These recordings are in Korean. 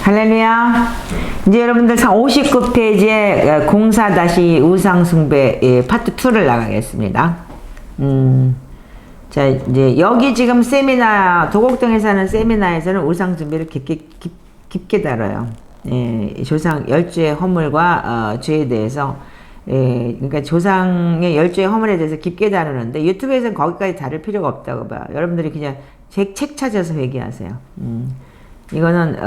할렐루야. 이제 여러분들 59 페이지에 공사-우상숭배 파트 2를 나가겠습니다. 자, 이제 여기 지금 세미나, 도곡동에서 하는 세미나에서는 우상숭배를 깊게 다뤄요. 예, 조상 열주의 허물과 죄에 대해서, 그러니까 조상의 열주의 허물에 대해서 깊게 다루는데 유튜브에서는 거기까지 다룰 필요가 없다고 봐요. 여러분들이 그냥 책 찾아서 회개하세요. 이거는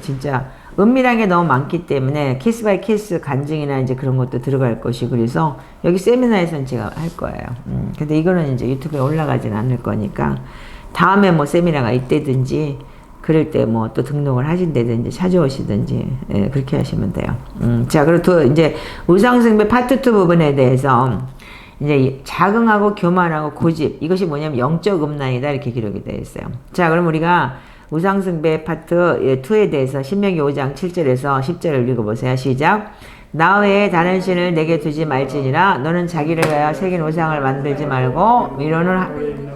진짜 은밀한 게 너무 많기 때문에 케이스 바이 케이스 간증이나 이제 그런 것도 들어갈 것이, 그래서 여기 세미나에서는 제가 할 거예요. 근데 이거는 이제 유튜브에 올라가진 않을 거니까 다음에 뭐 세미나가 있다든지 그럴 때 뭐 또 등록을 하신다든지 찾아오시든지, 예, 그렇게 하시면 돼요. 자, 그리고 이제 우상숭배 파트 2 부분에 대해서 이제 자긍하고 교만하고 고집, 이것이 뭐냐면 영적 음란이다, 이렇게 기록이 되어 있어요. 자, 그럼 우리가 우상숭배 파트 2에 대해서 신명기 5장 7절에서 10절을 읽어보세요. 시작. 나 외에 다른 신을 내게 두지 말지니라. 너는 자기를 위하여 새긴 우상을 만들지 말고 미로는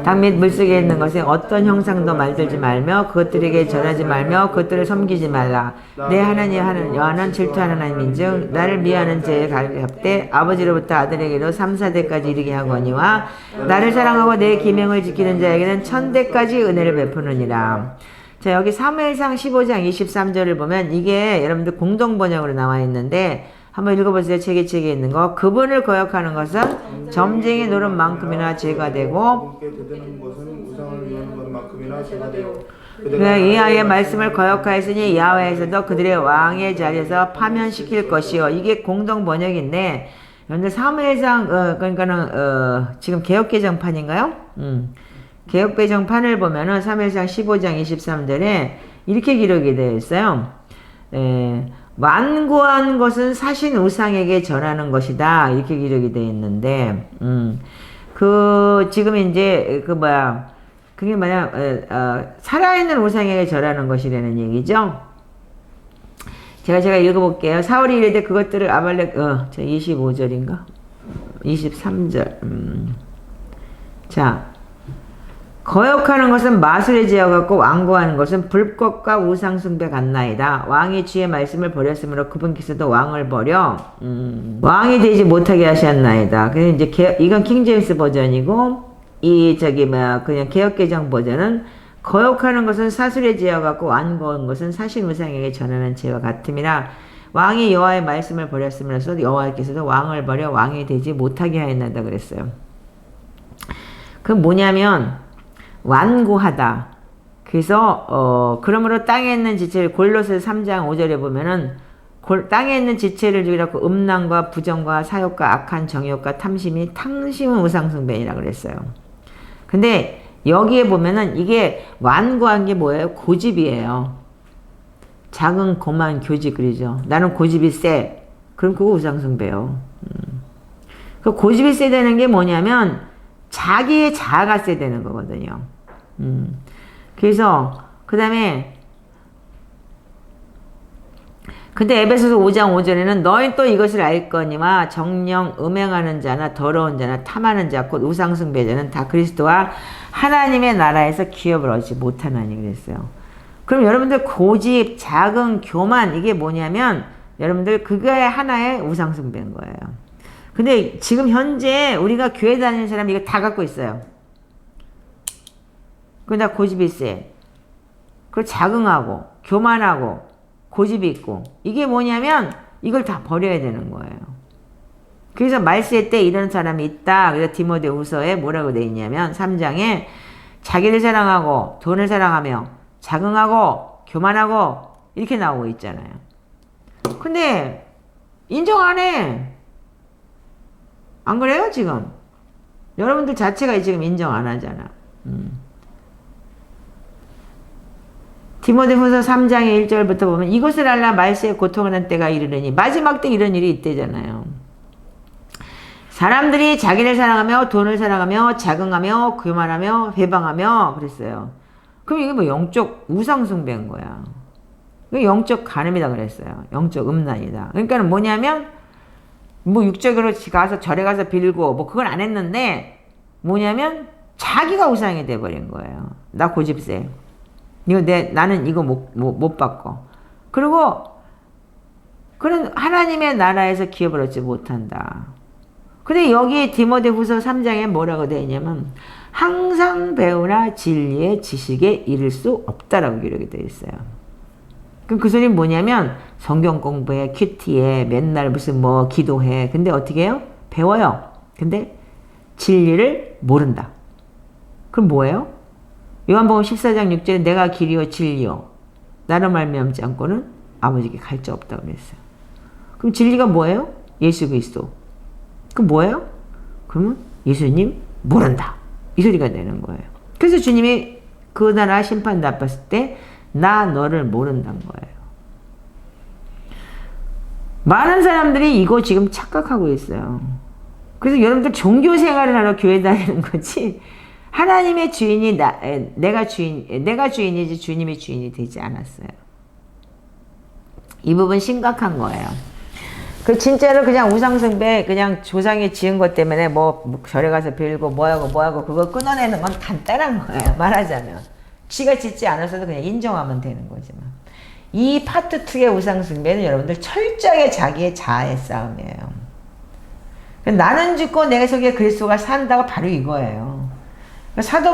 땅 및 물속에 있는 것에 어떤 형상도 만들지 말며 그것들에게 전하지 말며 그것들을 섬기지 말라. 내 하나님 여호와는 질투하는 하나님인즉 나를 미워하는 죄에 가볍되 아버지로부터 아들에게로 3, 4대까지 이르게 하거니와 나를 사랑하고 내 계명을 지키는 자에게는 1000대까지 은혜를 베푸느니라. 자, 여기 사무엘상 15장 23절을 보면 이게 여러분들 공동번역으로 나와 있는데 한번 읽어보세요. 책에 있는 거. 그분을 거역하는 것은 점쟁이 노릇 만큼이나 죄가 되고 그가 야훼의 말씀을 거역하였으니 야훼에서도 그들의 왕의 자리에서 파면시킬 것이요. 이게 공동번역인데 여러분들 사무엘상 그러니까는 지금 개역개정판인가요? 개역개정판을 보면은 사무엘상 15장 23절에 이렇게 기록이 되어 있어요. 완고한 것은 사신 우상에게 전하는 것이다, 이렇게 기록이 되어 있는데, 지금 이제 그게 살아있는 우상에게 절하는 것이라는 얘기죠. 제가 읽어볼게요. 사울이 이르되 그것들을 아말렉, 25절인가? 23절. 자. 거역하는 것은 마술에 지어갖고 완고하는 것은 불꽃과 우상숭배 같나이다. 왕이 주의 말씀을 버렸으므로 그분께서도 왕을 버려 왕이 되지 못하게 하셨나이다. 그래서 이제 이건 킹제임스 버전이고 그냥 개역개정 버전은 거역하는 것은 사술에 지어갖고 완고한 것은 사신 우상에게 전하는 죄와 같음이라. 왕이 여호와의 말씀을 버렸으면서 여호와께서도 왕을 버려 왕이 되지 못하게 하였나이다 그랬어요. 그 뭐냐면 완고하다. 그래서 그러므로 땅에 있는 지체를 골로새 3장 5절에 보면은 땅에 있는 지체를 죽이라고 음란과 부정과 사욕과 악한 정욕과 탐심이 탕심은 우상숭배이라 그랬어요. 근데 여기에 보면은 이게 완고한 게 뭐예요? 고집이에요. 작은 고만 교집, 그러죠. 나는 고집이 세. 그럼 그거 우상숭배요. 그 고집이 세 되는 게 뭐냐면 자기의 자아가 세 되는 거거든요. 그래서 그 다음에 근데 에베소서 5장 5절에는 너희 또 이것을 알 거니와 정령 음행하는 자나 더러운 자나 탐하는 자 곧 우상숭배자는 다 그리스도와 하나님의 나라에서 기업을 얻지 못하나니 그랬어요. 그럼 여러분들 고집, 자긍, 교만, 이게 뭐냐면 여러분들 그거의 하나의 우상숭배인 거예요. 근데 지금 현재 우리가 교회 다니는 사람이 이거 다 갖고 있어요. 나 고집이 세. 그리고 자긍하고 교만하고 고집이 있고, 이게 뭐냐면 이걸 다 버려야 되는 거예요. 그래서 말세 때 이런 사람이 있다. 그래서 디모데후서에 뭐라고 되어 있냐면 3장에 자기를 사랑하고 돈을 사랑하며 자긍하고 교만하고 이렇게 나오고 있잖아요. 근데 인정 안 해. 안 그래요, 지금? 여러분들 자체가 지금 인정 안 하잖아. 디모데후서 3장의 1절부터 보면 이것을 알라 말세에 고통하는 때가 이르르니, 마지막 때 이런 일이 있대잖아요. 사람들이 자기를 사랑하며 돈을 사랑하며 자긍하며 교만하며 회방하며 그랬어요. 그럼 이게 뭐 영적 우상숭배인 거야. 영적 간음이다 그랬어요. 영적 음란이다. 그러니까 뭐냐면 뭐 육적으로 가서 절에 가서 빌고 뭐 그건 안 했는데 뭐냐면 자기가 우상이 돼버린 거예요. 나 고집세. 나는 이거 못 바꿔. 그리고 그런 하나님의 나라에서 기업을 얻지 못한다. 근데 여기 디모데후서 3장에 뭐라고 되어 있냐면 항상 배우나 진리의 지식에 이를 수 없다라고 기록이 되어 있어요. 그럼 그 소리는 뭐냐면 성경 공부해, 큐티해, 맨날 무슨 기도해. 근데 어떻게 해요? 배워요. 근데 진리를 모른다. 그럼 뭐예요? 요한복음 14장 6절에 내가 길이요 진리요 나로 말미암지 않고는 아버지께 갈 자 없다고 그랬어요. 그럼 진리가 뭐예요? 예수 그리스도. 그럼 뭐예요? 그러면 예수님 모른다. 이 소리가 되는 거예요. 그래서 주님이 그 나라 심판 나빴을 때 나 너를 모른다는 거예요. 많은 사람들이 이거 지금 착각하고 있어요. 그래서 여러분들 종교 생활을 하러 교회 다니는 거지 하나님의 주인이 내가 주인이지 주님이 주인이 되지 않았어요. 이 부분 심각한 거예요. 그 진짜로 그냥 우상숭배 그냥 조상이 지은 것 때문에 절에 가서 빌고 뭐하고 그거 끊어내는 건 간단한 거예요. 말하자면 지가 짓지 않았어도 그냥 인정하면 되는 거지만 이 파트 2의 우상숭배는 여러분들 철저하게 자기의 자아의 싸움이에요. 나는 죽고 내 속에 그리스도가 산다고 바로 이거예요. 사도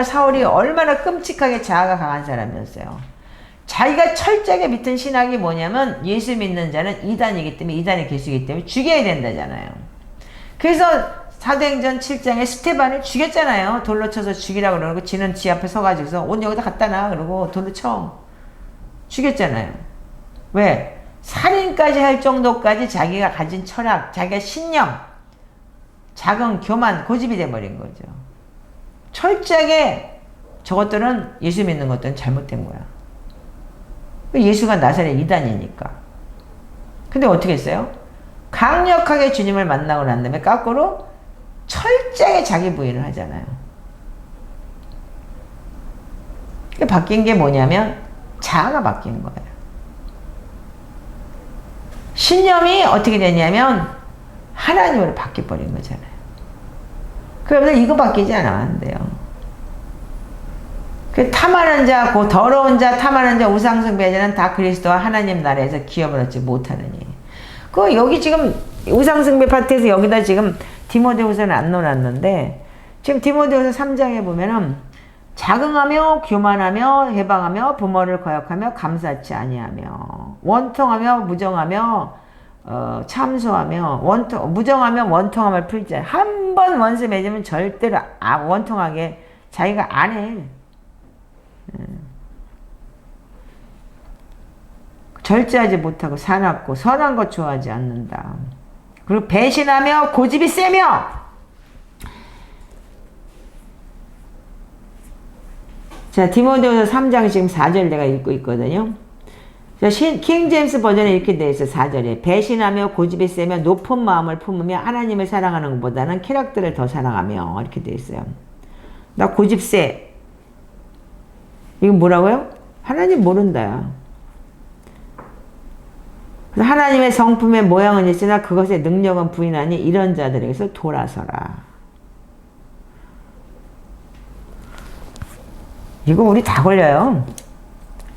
사울이 얼마나 끔찍하게 자아가 강한 사람이었어요. 자기가 철저하게 믿던 신학이 뭐냐면 예수 믿는 자는 이단이기 때문에 이단의 개수이기 때문에 죽여야 된다잖아요. 그래서 사도행전 7장에 스테반을 죽였잖아요. 돌로 쳐서 죽이라고 그러고 지는 지 앞에 서가지고서 옷 여기다 갖다 놔 그러고 돌로 쳐 죽였잖아요. 왜? 살인까지 할 정도까지 자기가 가진 철학, 자기가 신념, 작은 교만, 고집이 돼버린 거죠. 철저하게 저것들은 예수 믿는 것들은 잘못된 거야. 예수가 나사렛 이단이니까. 근데 어떻게 했어요? 강력하게 주님을 만나고 난 다음에 거꾸로 철저하게 자기 부인을 하잖아요. 바뀐 게 뭐냐면 자아가 바뀐 거예요. 신념이 어떻게 되냐면 하나님으로 바뀌어버린 거잖아요. 그러면 이거 바뀌지 않으면 안 돼요. 그 탐하는 자, 그 더러운 자, 탐하는 자, 우상숭배자는 다 그리스도와 하나님 나라에서 기업을 얻지 못하느니. 여기 지금 우상숭배 파트에서 여기다 지금 디모데후서는 안 넣어놨는데 지금 디모데후서 3장에 보면은 자긍하며 교만하며 해방하며 부모를 거역하며 감사치 아니하며 원통하며 무정하며 참소하며 무정하며 원통함을 풀지 한 번 원수 맺으면 절대로 원통하게 자기가 안 해. 절제하지 못하고 사납고 선한 것 좋아하지 않는다. 그리고 배신하며 고집이 세며 자 디모데후서 3장 지금 4절 내가 읽고 있거든요. 킹제임스 버전에 이렇게 되어 있어요. 4절에 배신하며 고집이 세며 높은 마음을 품으며 하나님을 사랑하는 것보다는 쾌락들을 더 사랑하며 이렇게 되어 있어요. 나 고집 세. 이건 뭐라고요? 하나님 모른다야. 하나님의 성품의 모양은 있으나 그것의 능력은 부인하니 이런 자들에게서 돌아서라. 이거 우리 다 걸려요.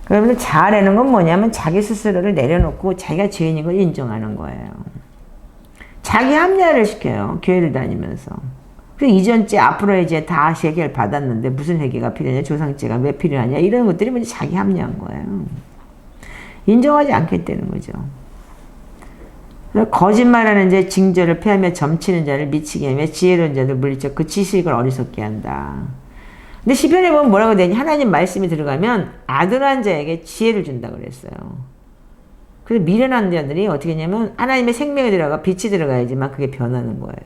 그러면 자아라는 건 뭐냐면 자기 스스로를 내려놓고 자기가 죄인인 걸 인정하는 거예요. 자기 합리화를 시켜요. 교회를 다니면서. 그래서 이전죄 앞으로의 죄 다 해결 받았는데 무슨 회개가 필요하냐, 조상죄가 왜 필요하냐 이런 것들이 먼저 자기 합리화한 거예요. 인정하지 않겠다는 거죠. 거짓말하는 자 징조를 폐하며 점치는 자를 미치게 하며 지혜로운 자를 물리쳐 그 지식을 어리석게 한다. 근데 시편에 보면 뭐라고 되냐, 하나님 말씀이 들어가면 아둔한 자에게 지혜를 준다고 그랬어요. 그래서 미련한 자들이 어떻게 했냐면 하나님의 생명이 들어가 빛이 들어가야지만 그게 변하는 거예요.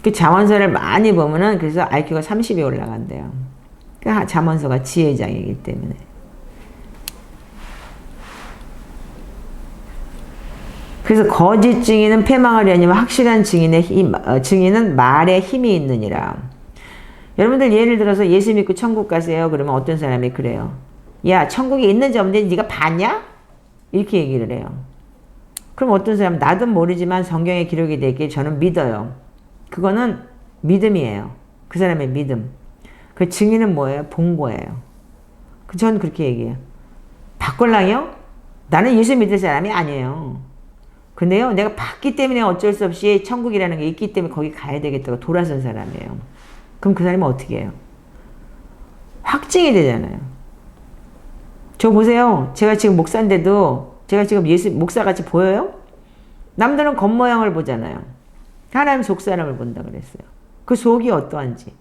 그 잠언서를 많이 보면은 그래서 IQ가 30이 올라간대요. 그 잠언서가 지혜의 장이기 때문에. 그래서 거짓 증인은 패망하려 하니만 확실한 증인은 말에 힘이 있느니라. 여러분들 예를 들어서 예수 믿고 천국 가세요. 그러면 어떤 사람이 그래요. 야, 천국에 있는지 없는지 네가 봤냐? 이렇게 얘기를 해요. 그럼 어떤 사람은 나도 모르지만 성경에 기록이 되어 있기에 저는 믿어요. 그거는 믿음이에요. 그 사람의 믿음. 그 증인은 뭐예요? 본 거예요. 저는 그렇게 얘기해요. 바꿀랑요? 나는 예수 믿을 사람이 아니에요. 근데요, 내가 봤기 때문에 어쩔 수 없이 천국이라는 게 있기 때문에 거기 가야 되겠다고 돌아선 사람이에요. 그럼 그 사람이 어떻게 해요? 확증이 되잖아요. 저 보세요. 제가 지금 목사인데도 제가 지금 예수 목사같이 보여요? 남들은 겉모양을 보잖아요. 하나님 속사람을 본다 그랬어요. 그 속이 어떠한지.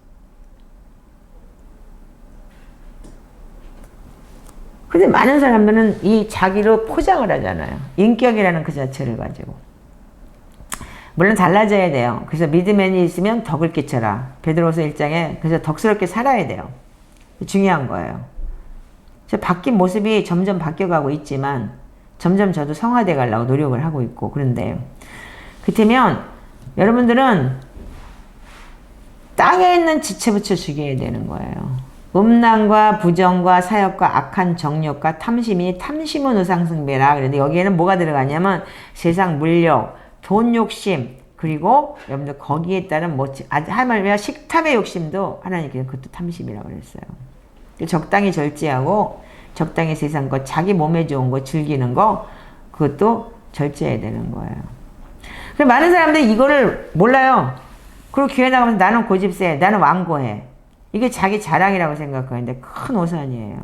근데 많은 사람들은 이 자기로 포장을 하잖아요. 인격이라는 그 자체를 가지고. 물론 달라져야 돼요. 그래서 믿음이 있으면 덕을 끼쳐라. 베드로서 1장에 그래서 덕스럽게 살아야 돼요. 중요한 거예요. 바뀐 모습이 점점 바뀌어가고 있지만 점점 저도 성화돼 가려고 노력을 하고 있고 그런데 그렇다면 여러분들은 땅에 있는 지체부터 죽여야 되는 거예요. 음란과 부정과 사역과 악한 정욕과 탐심이 탐심은 우상숭배라. 그런데 여기에는 뭐가 들어가냐면 세상 물욕, 돈 욕심 그리고 여러분들 거기에 따른 하말며 식탐의 욕심도 하나님께서 그것도 탐심이라고 그랬어요. 적당히 절제하고 적당히 세상 것 자기 몸에 좋은 거 즐기는 거 그것도 절제해야 되는 거예요. 많은 사람들이 이거를 몰라요. 그리고 교회 나가면서 나는 고집세, 나는 완고해. 이게 자기 자랑이라고 생각하는데 큰 오산이에요.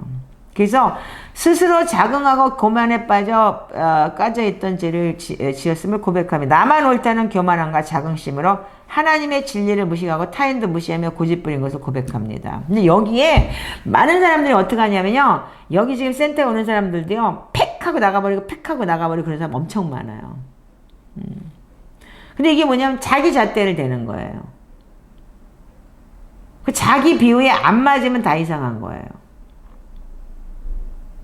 그래서 스스로 자긍하고 교만에 까져있던 죄를 지었음을 고백합니다. 나만 옳다는 교만함과 자긍심으로 하나님의 진리를 무시하고 타인도 무시하며 고집부린 것을 고백합니다. 근데 여기에 많은 사람들이 어떻게 하냐면요. 여기 지금 센터에 오는 사람들도요. 팩하고 나가버리고 팩하고 나가버리고 그런 사람 엄청 많아요. 근데 이게 뭐냐면 자기 잣대를 대는 거예요. 그 자기 비유에 안 맞으면 다 이상한 거예요.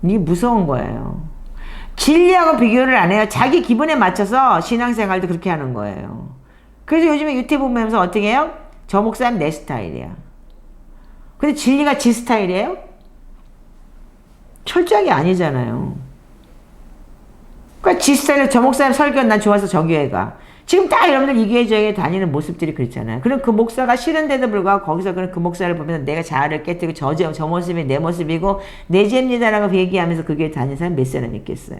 이게 무서운 거예요. 진리하고 비교를 안 해요. 자기 기분에 맞춰서 신앙생활도 그렇게 하는 거예요. 그래서 요즘에 유튜브 보면서 어떻게 해요? 저 목사님 내 스타일이야. 근데 진리가 지 스타일이에요? 철저하게 아니잖아요. 그러니까 지 스타일로 저 목사님 설교 난 좋아서 저 교회 가. 지금 딱 여러분들 이 교회 저 교회 다니는 모습들이 그렇잖아요. 그럼 그 목사가 싫은데도 불구하고 거기서 그 목사를 보면서 내가 자아를 깨뜨리고 저 모습이 내 모습이고 내 죄입니다라고 얘기하면서 그 교회 다니는 사람 몇 사람 있겠어요.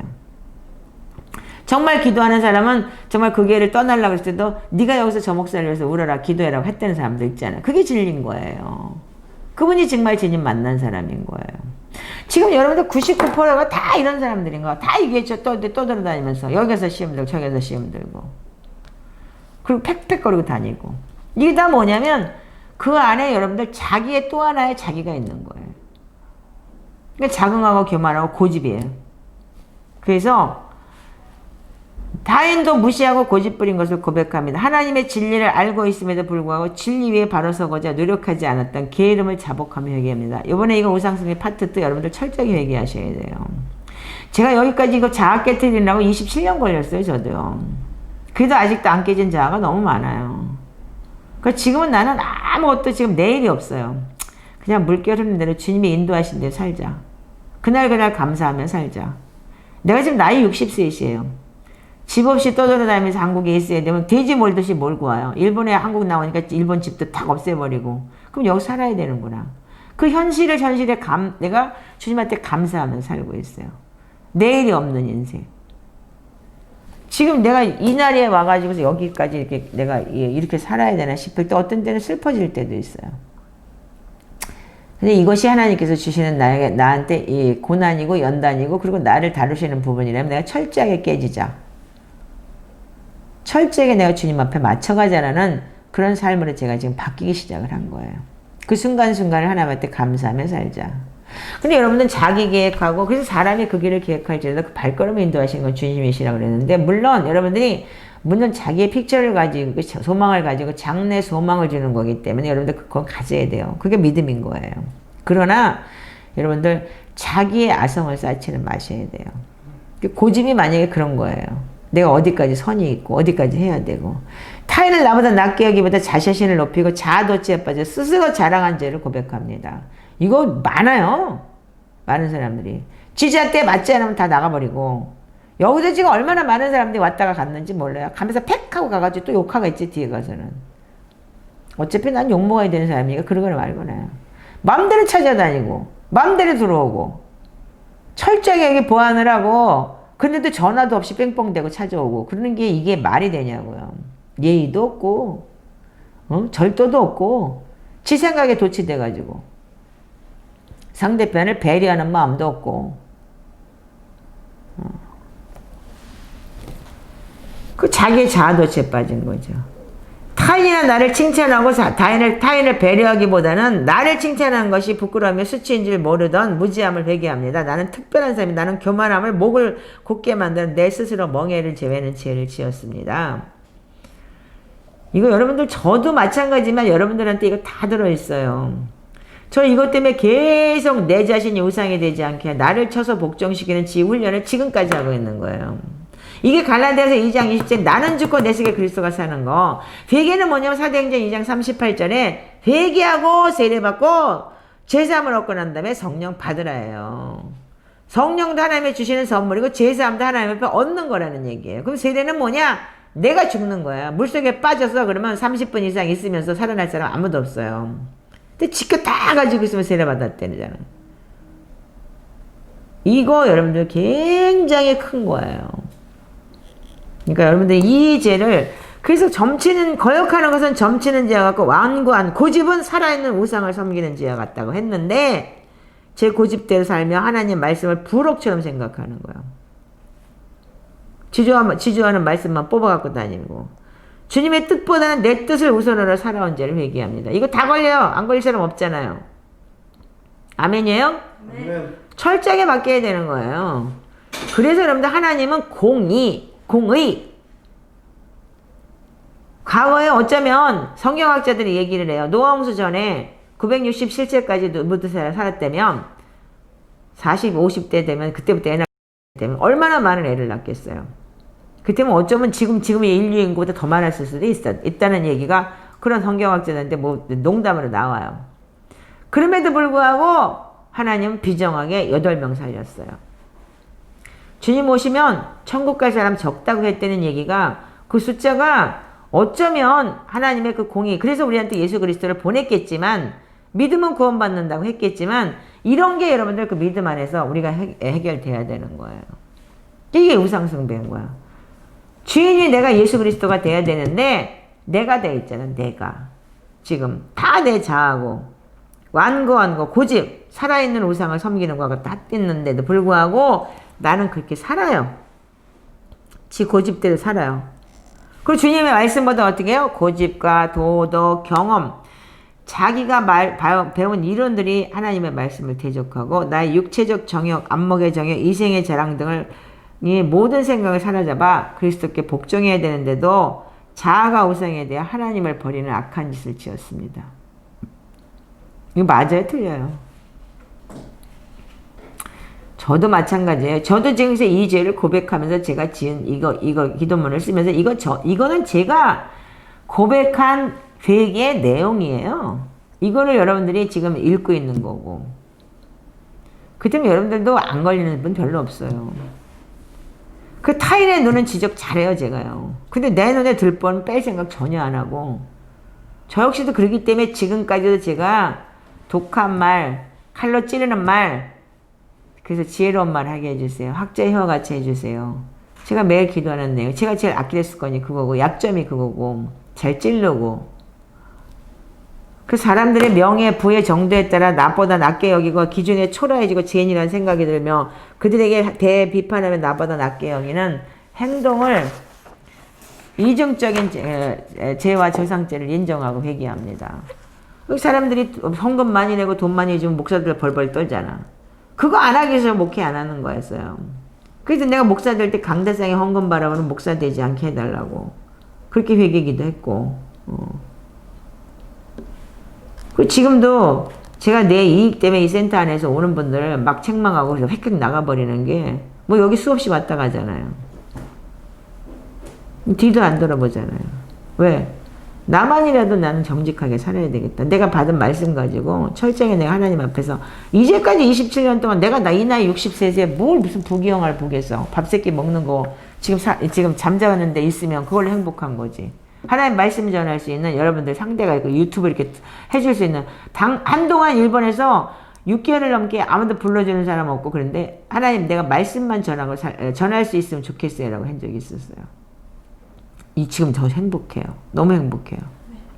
정말 기도하는 사람은 정말 그 교회를 떠나려고 했을 때도 네가 여기서 저 목사를 위해서 울어라 기도해라고 했다는 사람도 있잖아요. 그게 진리인 거예요. 그분이 정말 주님 만난 사람인 거예요. 지금 여러분들 99%가 다 이런 사람들인 거야. 다 이게 떠돌아다니면서 여기서 시험 들고 저기서 시험 들고 그리고 팩팩거리고 다니고 이게 다 뭐냐면 그 안에 여러분들 자기의 또 하나의 자기가 있는 거예요. 그러니까 자긍하고 교만하고 고집이에요. 그래서 타인도 무시하고 고집부린 것을 고백합니다. 하나님의 진리를 알고 있음에도 불구하고 진리 위에 바로 서고자 노력하지 않았던 게으름을 자복하며 회개합니다. 이번에 이거 우상숭배 파트 또 여러분들 철저히 회개하셔야 돼요. 제가 여기까지 이거 자아 깨트리느라고 27년 걸렸어요. 저도요. 그래도 아직도 안 깨진 자아가 너무 많아요. 그러니까 지금은 나는 아무것도 지금 내일이 없어요. 그냥 물결 흐르는 대로 주님이 인도하신 대로 살자. 그날 감사하며 살자. 내가 지금 나이 60세이시에요. 집 없이 떠돌아다니면서 한국에 있어야 되면 돼지 몰듯이 몰고 와요. 일본에 한국 나오니까 일본 집도 다 없애버리고. 그럼 여기 살아야 되는구나. 그 현실에 내가 주님한테 감사하며 살고 있어요. 내일이 없는 인생. 지금 내가 이 나라에 와가지고서 여기까지 이렇게 내가 이렇게 살아야 되나 싶을 때 어떤 때는 슬퍼질 때도 있어요. 근데 이것이 하나님께서 주시는 나한테 이 고난이고 연단이고 그리고 나를 다루시는 부분이라면 내가 철저하게 깨지자. 철저하게 내가 주님 앞에 맞춰가자라는 그런 삶으로 제가 지금 바뀌기 시작을 한 거예요. 그 순간순간을 하나님한테 감사하며 살자. 근데 여러분들은 자기 계획하고 그래서 사람이 그 길을 계획할지라도 그 발걸음을 인도하시는 건 주님이시라고 그랬는데 물론 여러분들이 자기의 픽처를 가지고 소망을 가지고 장래 소망을 주는 거기 때문에 여러분들 그건 가져야 돼요. 그게 믿음인 거예요. 그러나 여러분들 자기의 아성을 쌓지는 마셔야 돼요. 고집이 만약에 그런 거예요. 내가 어디까지 선이 있고 어디까지 해야 되고 타인을 나보다 낫게 하기보다 자신을 높이고 자아도취에 빠져 스스로 자랑한 죄를 고백합니다. 이거 많아요. 많은 사람들이. 지지한테 맞지 않으면 다 나가버리고 여기서 지금 얼마나 많은 사람들이 왔다가 갔는지 몰라요. 가면서 팩 하고 가가지고 또 욕하겠지 뒤에 가서는. 어차피 난 욕먹어야 되는 사람이니까 그러거나 말거나. 맘대로 찾아다니고 맘대로 들어오고 철저하게 여기 보안을 하고 근데도 전화도 없이 뺑뺑대고 찾아오고 그러는 게 이게 말이 되냐고요. 예의도 없고 절도도 없고 지 생각에 도취돼가지고 상대편을 배려하는 마음도 없고 그 자기의 자아도취에 빠진 거죠. 타인이나 나를 칭찬하고 타인을 배려하기보다는 나를 칭찬하는 것이 부끄러움의 수치인 줄 모르던 무지함을 회개합니다. 나는 특별한 사람이 나는 교만함을 목을 곧게 만드는 내 스스로 멍에를 제외는 죄를 지었습니다. 이거 여러분들 저도 마찬가지지만 여러분들한테 이거 다 들어있어요. 저 이것 때문에 계속 내 자신이 우상이 되지 않게 나를 쳐서 복종시키는 지훈련을 지금까지 하고 있는 거예요. 이게 갈라디아서 2장 20절 나는 죽고 내 속에 그리스도가 사는 거. 회개는 뭐냐면 사도행전 2장 38절에 회개하고 세례받고 제사함을 얻고 난 다음에 성령 받으라예요. 성령도 하나님이 주시는 선물이고 제사함도 하나님 앞에 얻는 거라는 얘기예요. 그럼 세례는 뭐냐? 내가 죽는 거야. 물속에 빠져서 그러면 30분 이상 있으면서 살아날 사람 아무도 없어요. 근데 지껏 다 가지고 있으면 세례 받았다잖아. 이거 여러분들 굉장히 큰 거예요. 그러니까 여러분들 이 죄를 그래서 거역하는 것은 점치는 죄와 같고 완고한 고집은 살아있는 우상을 섬기는 죄와 같다고 했는데 제 고집대로 살며 하나님 말씀을 부록처럼 생각하는 거예요. 지주하는 말씀만 뽑아갖고 다니고 주님의 뜻보다는 내 뜻을 우선으로 살아온 죄를 회개합니다. 이거 다 걸려요. 안 걸릴 사람 없잖아요. 아멘이에요? 네. 철저하게 바뀌어야 되는 거예요. 그래서 여러분들 하나님은 공의 과거에 어쩌면 성경학자들이 얘기를 해요. 노아 홍수 전에 967세까지 무드사를 살았다면 40, 50대 되면 그때부터 애 낳게 되면 얼마나 많은 애를 낳겠어요. 그때면 어쩌면 지금의 인류 인구보다 더 많았을 수도 있다는 얘기가 그런 성경학자들한테 뭐 농담으로 나와요. 그럼에도 불구하고 하나님은 비정하게 8명 살렸어요. 주님 오시면 천국 갈 사람 적다고 했다는 얘기가 그 숫자가 어쩌면 하나님의 그 공의 그래서 우리한테 예수 그리스도를 보냈겠지만 믿음은 구원받는다고 했겠지만 이런 게 여러분들 그 믿음 안에서 우리가 해결돼야 되는 거예요. 이게 우상숭배인 거야. 주인이 내가 예수 그리스도가 돼야 되는데 내가 돼 있잖아. 내가 지금 다 내 자아고 완고한 거 고집 살아있는 우상을 섬기는 거가 다 뜯는데도 불구하고 나는 그렇게 살아요. 지 고집대로 살아요. 그리고 주님의 말씀보다 어떻게 해요? 고집과 도덕, 경험 자기가 배운 이론들이 하나님의 말씀을 대적하고 나의 육체적 정욕, 안목의 정욕, 이생의 자랑 등을 이 모든 생각을 사로잡아 그리스도께 복종해야 되는데도 자아가 우상에 대해 하나님을 버리는 악한 짓을 지었습니다. 이거 맞아요? 틀려요? 저도 마찬가지예요. 저도 지금 이 죄를 고백하면서 제가 지은 이거 기도문을 쓰면서 이거는 제가 고백한 회개의 내용이에요. 이거를 여러분들이 지금 읽고 있는 거고. 그 때문에 여러분들도 안 걸리는 분 별로 없어요. 그 타인의 눈은 지적 잘해요, 제가요. 근데 내 눈에 들 뻔 뺄 생각 전혀 안 하고. 저 역시도 그렇기 때문에 지금까지도 제가 독한 말, 칼로 찌르는 말, 그래서 지혜로운 말 하게 해주세요. 학자의 혀와 같이 해주세요. 제가 매일 기도하는 내용. 제가 제일 아킬레스건이 그거고, 약점이 그거고, 잘 찌르고. 그 사람들의 명예, 부의 정도에 따라 나보다 낮게 여기고 기준에 초라해지고 죄인이라는 생각이 들며 그들에게 대비판하며 나보다 낮게 여기는 행동을 이중적인 죄와 저상죄를 인정하고 회개합니다. 그 사람들이 헌금 많이 내고 돈 많이 주면 목사들 벌벌 떨잖아. 그거 안 하기 위해서 목회 안 하는 거였어요. 그래서 내가 목사 될 때 강대상에 헌금 바라보는 목사 되지 않게 해달라고 그렇게 회개기도 했고 지금도 제가 내 이익 때문에 이 센터 안에서 오는 분들 막 책망하고 획획 나가버리는 게 뭐 여기 수없이 왔다 가잖아요. 뒤도 안 돌아보잖아요. 왜? 나만이라도 나는 정직하게 살아야 되겠다. 내가 받은 말씀 가지고 철저하게 내가 하나님 앞에서 이제까지 27년 동안 내가 이 나이 60세에 뭘 무슨 부귀영화를 보겠어. 밥 세끼 먹는 거 지금 잠자는데 있으면 그걸로 행복한 거지. 하나님 말씀 전할 수 있는 여러분들 상대가 있고 유튜브 이렇게 해줄 수 있는 한동안 일본에서 6개월을 넘게 아무도 불러주는 사람 없고 그런데 하나님 내가 말씀만 전하고 전할 수 있으면 좋겠어요 라고 한 적이 있었어요. 지금 더 행복해요. 너무 행복해요.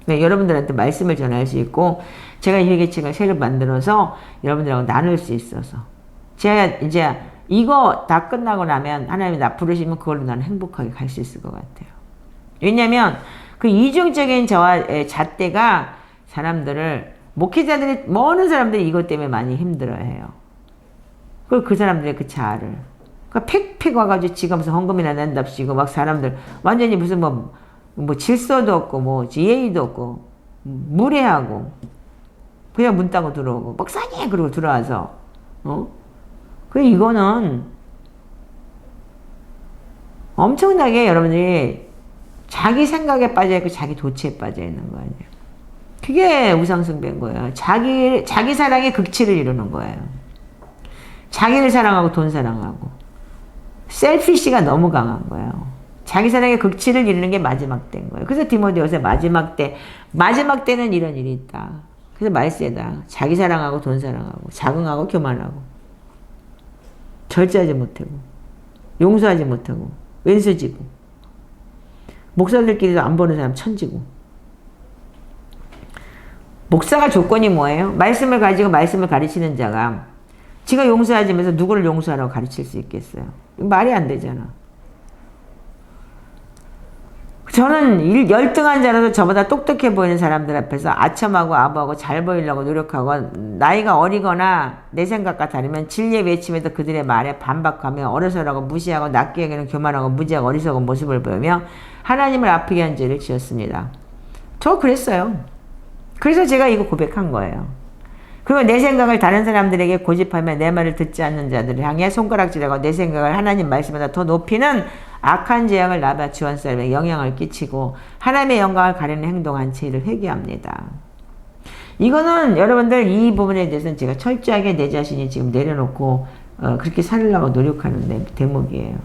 네, 여러분들한테 말씀을 전할 수 있고 제가 이 회개책을 새로 만들어서 여러분들하고 나눌 수 있어서 제가 이제 이거 다 끝나고 나면 하나님이 나 부르시면 그걸로 나는 행복하게 갈 수 있을 것 같아요. 왜냐면 그 이중적인 저와 잣대가 사람들을 목회자들이 많은 사람들이 이것 때문에 많이 힘들어해요. 그리고 그 사람들의 그 자아를 그러니까 팩 와가지고 지가 무슨 헌금이나 낸답시고 막 사람들 완전히 무슨 뭐 질서도 없고 뭐 예의도 없고 무례하고 그냥 문 따고 들어오고 목사님 그러고 들어와서 그래 이거는 엄청나게 여러분들이 자기 생각에 빠져있고 자기 도취에 빠져있는 거 아니에요. 그게 우상숭배인 거예요. 자기 사랑의 극치를 이루는 거예요. 자기를 사랑하고 돈 사랑하고 셀피시가 너무 강한 거예요. 자기 사랑의 극치를 이루는 게 마지막 때인 거예요. 그래서 디모데후서 마지막 때는 이런 일이 있다. 그래서 말세다. 자기 사랑하고 돈 사랑하고 자긍하고 교만하고 절제하지 못하고 용서하지 못하고 왼수지고 목사들끼리도 안 보는 사람 천지고 목사가 조건이 뭐예요? 말씀을 가지고 말씀을 가르치는 자가 지가 용서하면서 누구를 용서하라고 가르칠 수 있겠어요? 말이 안 되잖아. 저는 열등한 자라도 저보다 똑똑해 보이는 사람들 앞에서 아첨하고 아부하고 잘 보이려고 노력하고 나이가 어리거나 내 생각과 다르면 진리의 외침에도 그들의 말에 반박하며 어려서라고 무시하고 낮게 여기는 교만하고 무지하고 어리석은 모습을 보이며 하나님을 아프게 한 죄를 지었습니다. 저 그랬어요. 그래서 제가 이거 고백한 거예요. 그리고 내 생각을 다른 사람들에게 고집하며 내 말을 듣지 않는 자들을 향해 손가락질하고 내 생각을 하나님 말씀보다 더 높이는 악한 죄악을 나바 주한 사람에 영향을 끼치고 하나님의 영광을 가리는 행동한 죄를 회개합니다. 이거는 여러분들 이 부분에 대해서는 제가 철저하게 내 자신이 지금 내려놓고 그렇게 살려고 노력하는 대목이에요.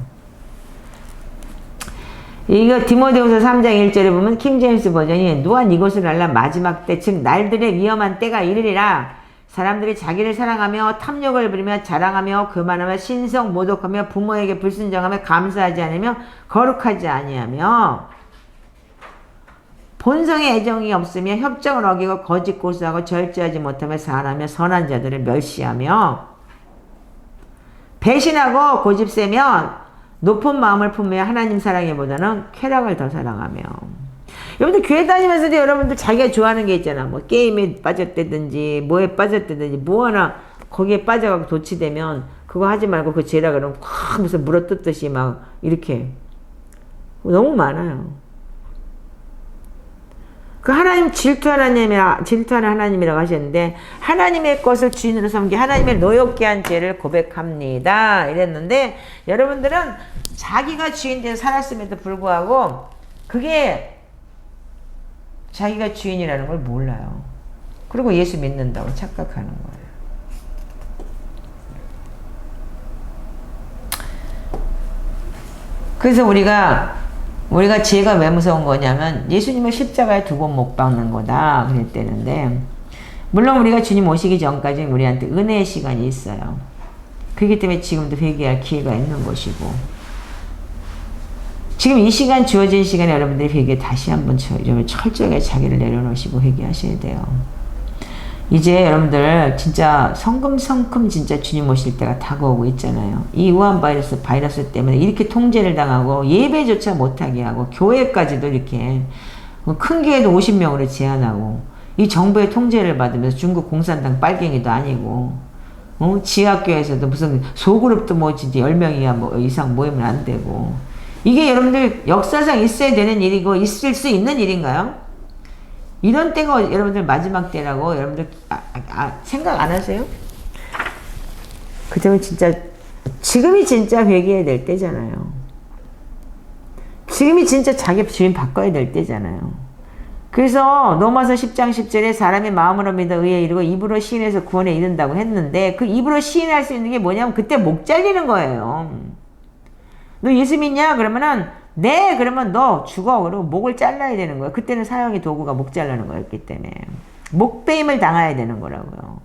이거 디모데후서 3장 1절에 보면 킹제임스 버전이 누가 이것을 알라 마지막 때 즉 날들의 위험한 때가 이르리라. 사람들이 자기를 사랑하며 탐욕을 부리며 자랑하며 교만하며 신성 모독하며 부모에게 불순종하며 감사하지 않으며 거룩하지 아니하며 본성의 애정이 없으며 협정을 어기고 거짓 고수하고 절제하지 못하며 사랑하며 선한 자들을 멸시하며 배신하고 고집세며 높은 마음을 품으며 하나님 사랑보다는 쾌락을 더 사랑하며 여러분들 교회 다니면서도 여러분들 자기가 좋아하는 게 있잖아. 뭐 게임에 빠졌다든지 뭐에 빠졌다든지 뭐 하나 거기에 빠져가고 도취되면 그거 하지 말고 그거 죄라 그러면 콱 무슨 물어뜯듯이 막 이렇게 너무 많아요. 그 하나님 질투하는 하나님이라고 하셨는데 하나님의 것을 주인으로 섬기 하나님의 노엽게 한 죄를 고백합니다. 이랬는데 여러분들은 자기가 주인 돼서 살았음에도 불구하고 그게 자기가 주인이라는 걸 몰라요. 그리고 예수 믿는다고 착각하는 거예요. 그래서 우리가 죄가 왜 무서운 거냐면 예수님을 십자가에 두고 못 박는 거다 그랬대는데 물론 우리가 주님 오시기 전까지 우리한테 은혜의 시간이 있어요. 그렇기 때문에 지금도 회개할 기회가 있는 것이고 지금 이 시간 주어진 시간에 여러분들이 회개 다시 한번 철저하게 자기를 내려놓으시고 회개하셔야 돼요. 이제 여러분들 진짜 성금성큼 진짜 주님 오실 때가 다가오고 있잖아요. 이 우한 바이러스 때문에 이렇게 통제를 당하고 예배조차 못하게 하고 교회까지도 이렇게 큰 교회도 50명으로 제한하고 이 정부의 통제를 받으면서 중국 공산당 빨갱이도 아니고 지하교회에서도 무슨 소그룹도 뭐 진짜 10명 이상 모이면 안 되고 이게 여러분들 역사상 있어야 되는 일이고 있을 수 있는 일인가요? 이런 때가 여러분들 마지막 때라고 여러분들 생각 안 하세요? 그때는 진짜 지금이 진짜 회개해야 될 때잖아요. 지금이 진짜 자기 주인 바꿔야 될 때잖아요. 그래서 로마서 10장 10절에 사람의 마음으로 믿어 의에 이르고 입으로 시인해서 구원에 이른다고 했는데 그 입으로 시인할 수 있는 게 뭐냐면 그때 목 잘리는 거예요. 너 예수 믿냐? 그러면은 네, 그러면 너 죽어. 그리고 목을 잘라야 되는 거예요. 그때는 사형의 도구가 목 자르는 거였기 때문에. 목배임을 당해야 되는 거라고요.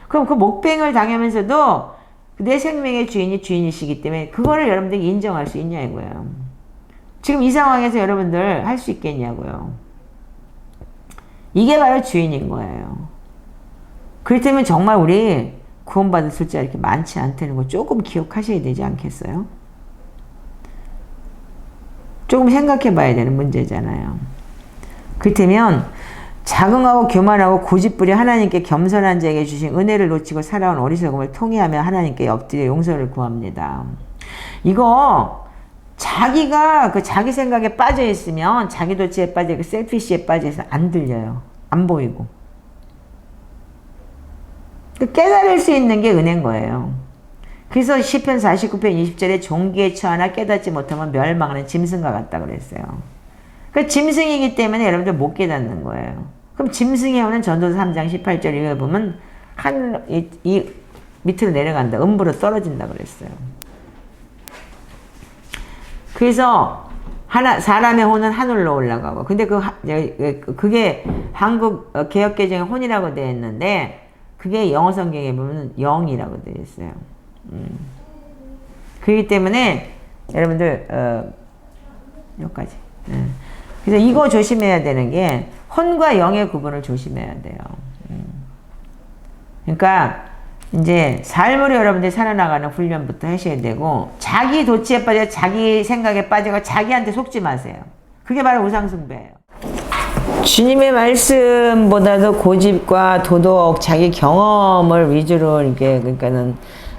그럼 그 목배임을 당하면서도 내 생명의 주인이 주인이시기 때문에 그거를 여러분들이 인정할 수 있냐 이거예요. 지금 이 상황에서 여러분들 할 수 있겠냐고요. 이게 바로 주인인 거예요. 그렇다면 정말 우리 구원받을 숫자 이렇게 많지 않다는 거 조금 기억하셔야 되지 않겠어요? 조금 생각해 봐야 되는 문제잖아요. 그렇다면 자긍하고 교만하고 고집부려 하나님께 겸손한 자에게 주신 은혜를 놓치고 살아온 어리석음을 통회하며 하나님께 엎드려 용서를 구합니다. 이거 자기가 그 자기 생각에 빠져 있으면 자기 도취에 빠져 있고 셀피시에 빠져 있으면 안 들려요. 안 보이고. 깨달을 수 있는 게 은혜인 거예요. 그래서 시편 49편 20절에 종기에 처하나 깨닫지 못하면 멸망하는 짐승과 같다 그랬어요. 그 짐승이기 때문에 여러분들 못 깨닫는 거예요. 그럼 짐승이 오는 전도서 3장 18절 읽어보면 이 밑으로 내려간다. 음부로 떨어진다 그랬어요. 그래서 사람의 혼은 하늘로 올라가고 근데 그게 한국 개역개정의 혼이라고 되어 있는데 그게 영어 성경에 보면 영이라고 되어 있어요. 그렇기 때문에 여러분들 여기까지. 그래서 이거 조심해야 되는 게 혼과 영의 구분을 조심해야 돼요. 그러니까 이제 삶으로 여러분들이 살아나가는 훈련부터 하셔야 되고 자기 도취에 빠져 자기 생각에 빠지고 자기한테 속지 마세요. 그게 바로 우상숭배예요. 주님의 말씀보다도 고집과 도덕, 자기 경험을 위주로 이렇게 그러니까는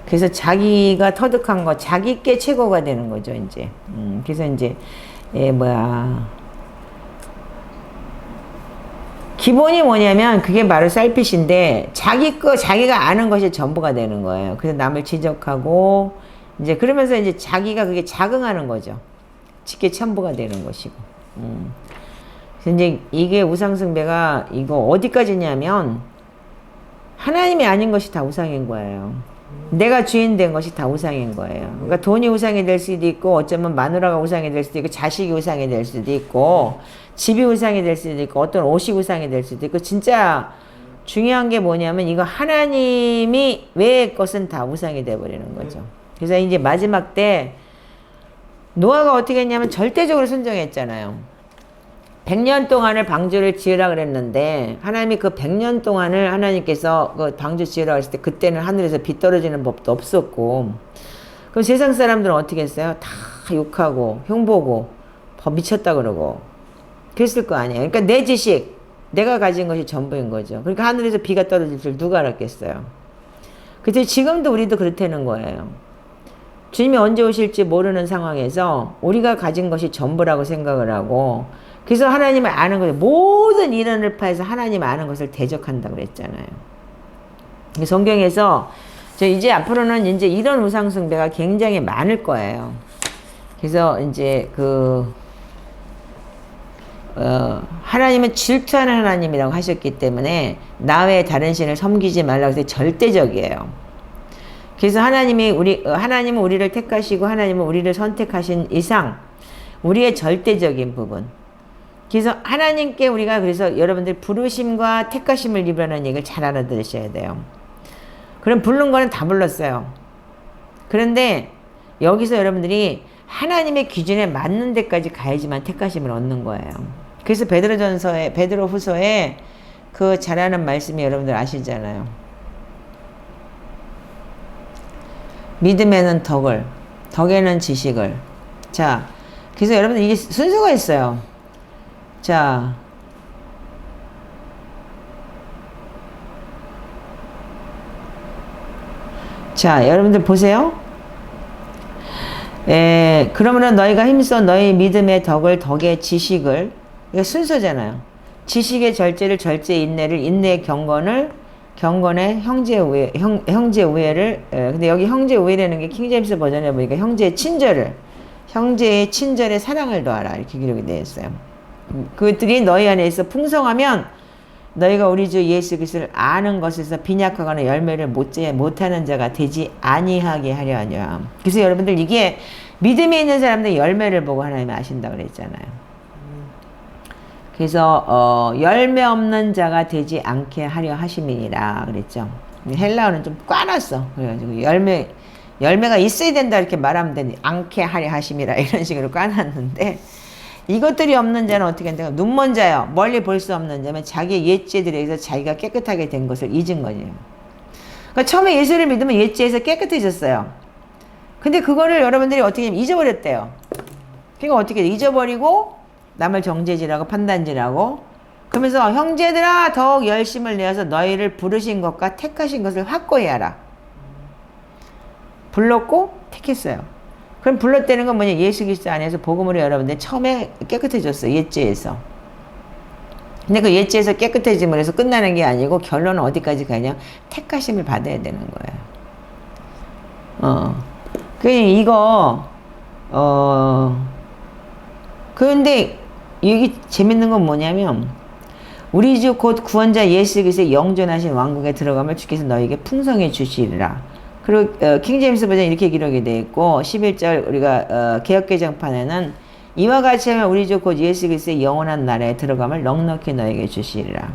그래서 자기가 터득한 거, 자기께 최고가 되는 거죠 이제. 그래서 이제 기본이 뭐냐면 그게 바로 셀피시인데 자기가 아는 것이 전부가 되는 거예요. 그래서 남을 지적하고 이제 그러면서 이제 자기가 그게 자긍하는 거죠. 직계 천부가 되는 것이고. 그래서 이제 이게 우상숭배가 이거 어디까지냐면 하나님이 아닌 것이 다 우상인 거예요. 내가 주인 된 것이 다 우상인 거예요. 그러니까 돈이 우상이 될 수도 있고 어쩌면 마누라가 우상이 될 수도 있고 자식이 우상이 될 수도 있고 집이 우상이 될 수도 있고 어떤 옷이 우상이 될 수도 있고 진짜 중요한 게 뭐냐면 이거 하나님이 외의 것은 다 우상이 돼버리는 거죠. 그래서 이제 마지막 때 노아가 어떻게 했냐면 절대적으로 순종했잖아요. 100년 동안을 방주를 지으라 그랬는데 하나님이 그 100년 동안을 하나님께서 그 방주 지으라 했을 때 그때는 하늘에서 비 떨어지는 법도 없었고 그럼 세상 사람들은 어떻게 했어요? 다 욕하고 흉보고 미쳤다 그러고 그랬을 거 아니에요. 그러니까 내 지식 내가 가진 것이 전부인 거죠. 그러니까 하늘에서 비가 떨어질 줄 누가 알았겠어요. 그래서 지금도 우리도 그렇다는 거예요. 주님이 언제 오실지 모르는 상황에서 우리가 가진 것이 전부라고 생각을 하고 그래서 하나님을 아는 거죠. 모든 이론을 파해서 하나님 아는 것을 대적한다고 그랬잖아요. 성경에서 이제 앞으로는 이제 이런 우상숭배가 굉장히 많을 거예요. 그래서 이제 하나님은 질투하는 하나님이라고 하셨기 때문에 나 외에 다른 신을 섬기지 말라고 해서 절대적이에요. 그래서 하나님은 우리를 택하시고 하나님은 우리를 선택하신 이상 우리의 절대적인 부분. 그래서 하나님께 우리가 그래서 여러분들 부르심과 택하심을 입으라는 얘기를 잘 알아들으셔야 돼요. 그럼 부른 거는 다 불렀어요. 그런데 여기서 여러분들이 하나님의 기준에 맞는 데까지 가야지만 택하심을 얻는 거예요. 그래서 베드로후서에 그 잘하는 말씀이 여러분들 아시잖아요. 믿음에는 덕을, 덕에는 지식을. 자, 그래서 여러분들 이게 순서가 있어요. 자, 여러분들 보세요. 그러므로 너희가 힘써 너희 믿음의 덕을, 덕의 지식을, 이게 순서잖아요. 지식의 절제를, 절제의 인내를, 인내의 경건을, 경건의 형제 우애를, 근데 여기 형제 우애라는 게 킹제임스 버전에 보니까 형제의 친절을, 형제의 친절에 사랑을 더하라 이렇게 기록이 되어 있어요. 그들이 너희 안에서 풍성하면 너희가 우리 주 예수 그리스도를 아는 것에서 빈약하거나 열매를 못하는 자가 되지 아니하게 하려 하냐. 그래서 여러분들 이게 믿음이 있는 사람들 열매를 보고 하나님이 아신다 그랬잖아요. 그래서 열매 없는 자가 되지 않게 하려 하심이니라 그랬죠. 헬라어는 좀 꽈놨어. 그래가지고 열매가 있어야 된다 이렇게 말하면 되니 않게 하려 하심이라 이런 식으로 꽈놨는데, 이것들이 없는 자는 어떻게 한다? 눈먼 자요. 멀리 볼 수 없는 자면 자기 옛죄들에 의해서 자기가 깨끗하게 된 것을 잊은 거예요. 그러니까 처음에 예수를 믿으면 옛죄에서 깨끗해졌어요. 근데 그거를 여러분들이 어떻게 잊어버렸대요. 그러니까 어떻게 잊어버리고 남을 정죄질하고 판단질하고, 그러면서 형제들아 더욱 열심을 내어서 너희를 부르신 것과 택하신 것을 확고히 하라. 불렀고 택했어요. 그럼 불렀다는 건 뭐냐? 예수 그리스도 안에서 복음으로 여러분들 처음에 깨끗해졌어요. 옛죄에서. 근데 그 옛죄에서 깨끗해짐을 해서 끝나는 게 아니고 결론은 어디까지 가냐? 택하심을 받아야 되는 거예요. 이거 그런데 여기 재밌는 건 뭐냐면, 우리 주 곧 구원자 예수 그리스도의 영존하신 왕국에 들어가면 주께서 너에게 풍성해 주시리라. 그리고 킹제임스 버전 이렇게 기록이 되어 있고, 11절 우리가 개역개정판에는 이와 같이 하면 우리 주 곧 예수 그리스도의 영원한 나라에 들어가면 넉넉히 너에게 주시리라.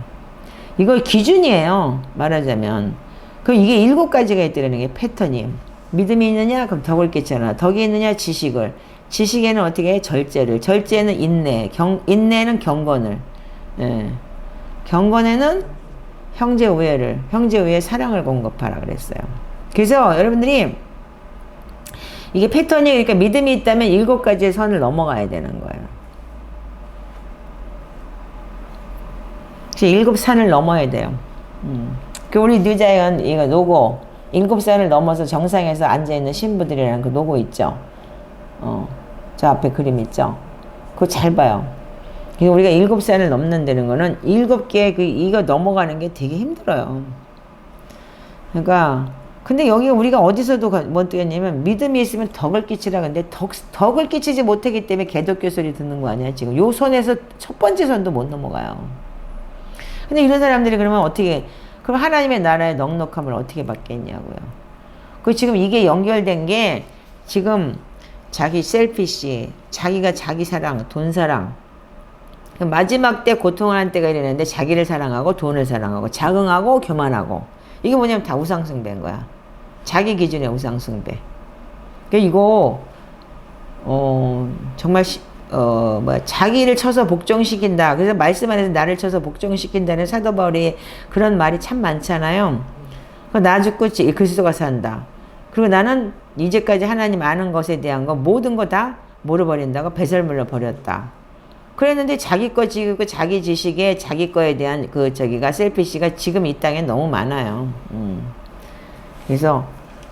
이거 기준이에요. 말하자면. 그럼 이게 7가지가 있다는 게 패턴이. 믿음이 있느냐? 그럼 덕을 끼쳐라. 덕이 있느냐? 지식을. 지식에는 어떻게 해? 절제를. 절제는 인내. 인내는 경건을. 예. 경건에는 형제 우애를. 형제 우애 사랑을 공급하라 그랬어요. 그래서 여러분들이 이게 패턴이, 그러니까 믿음이 있다면 7가지의 선을 넘어가야 되는 거예요. 그래서 7산을 넘어야 돼요. 그 우리 뉴자이언 이거 노고 7산을 넘어서 정상에서 앉아있는 신부들이라는 그 노고 있죠. 저 앞에 그림 있죠. 그거 잘 봐요. 우리가 7산을 넘는다는 거는 7개 이거 넘어가는 게 되게 힘들어요. 그러니까 근데 여기 우리가 어디서도 뭐 뜨겠냐면, 믿음이 있으면 덕을 끼치라. 근데 덕을 끼치지 못하기 때문에 개독교 소리 듣는 거 아니야 지금. 요 선에서 첫 번째 선도 못 넘어가요. 근데 이런 사람들이 그러면 어떻게, 그럼 하나님의 나라의 넉넉함을 어떻게 받겠냐고요. 그 지금 이게 연결된 게 지금 자기 셀피시, 자기가 자기 사랑, 돈 사랑. 마지막 때 고통하는 때가 이랬는데 자기를 사랑하고 돈을 사랑하고 자긍하고 교만하고, 이게 뭐냐면 다 우상숭배인 거야. 자기 기준의 우상숭배. 이거 정말 자기를 쳐서 복종시킨다. 그래서 말씀 안에서 나를 쳐서 복종시킨다는 사도 바울의 그런 말이 참 많잖아요. 나 죽고 그리스도가 산다. 그리고 나는 이제까지 하나님 아는 것에 대한 거 모든 거 다 물어버린다고 배설물로 버렸다. 그랬는데 자기 거 지고 자기 지식에 자기 거에 대한 셀피시가 지금 이 땅에 너무 많아요. 그래서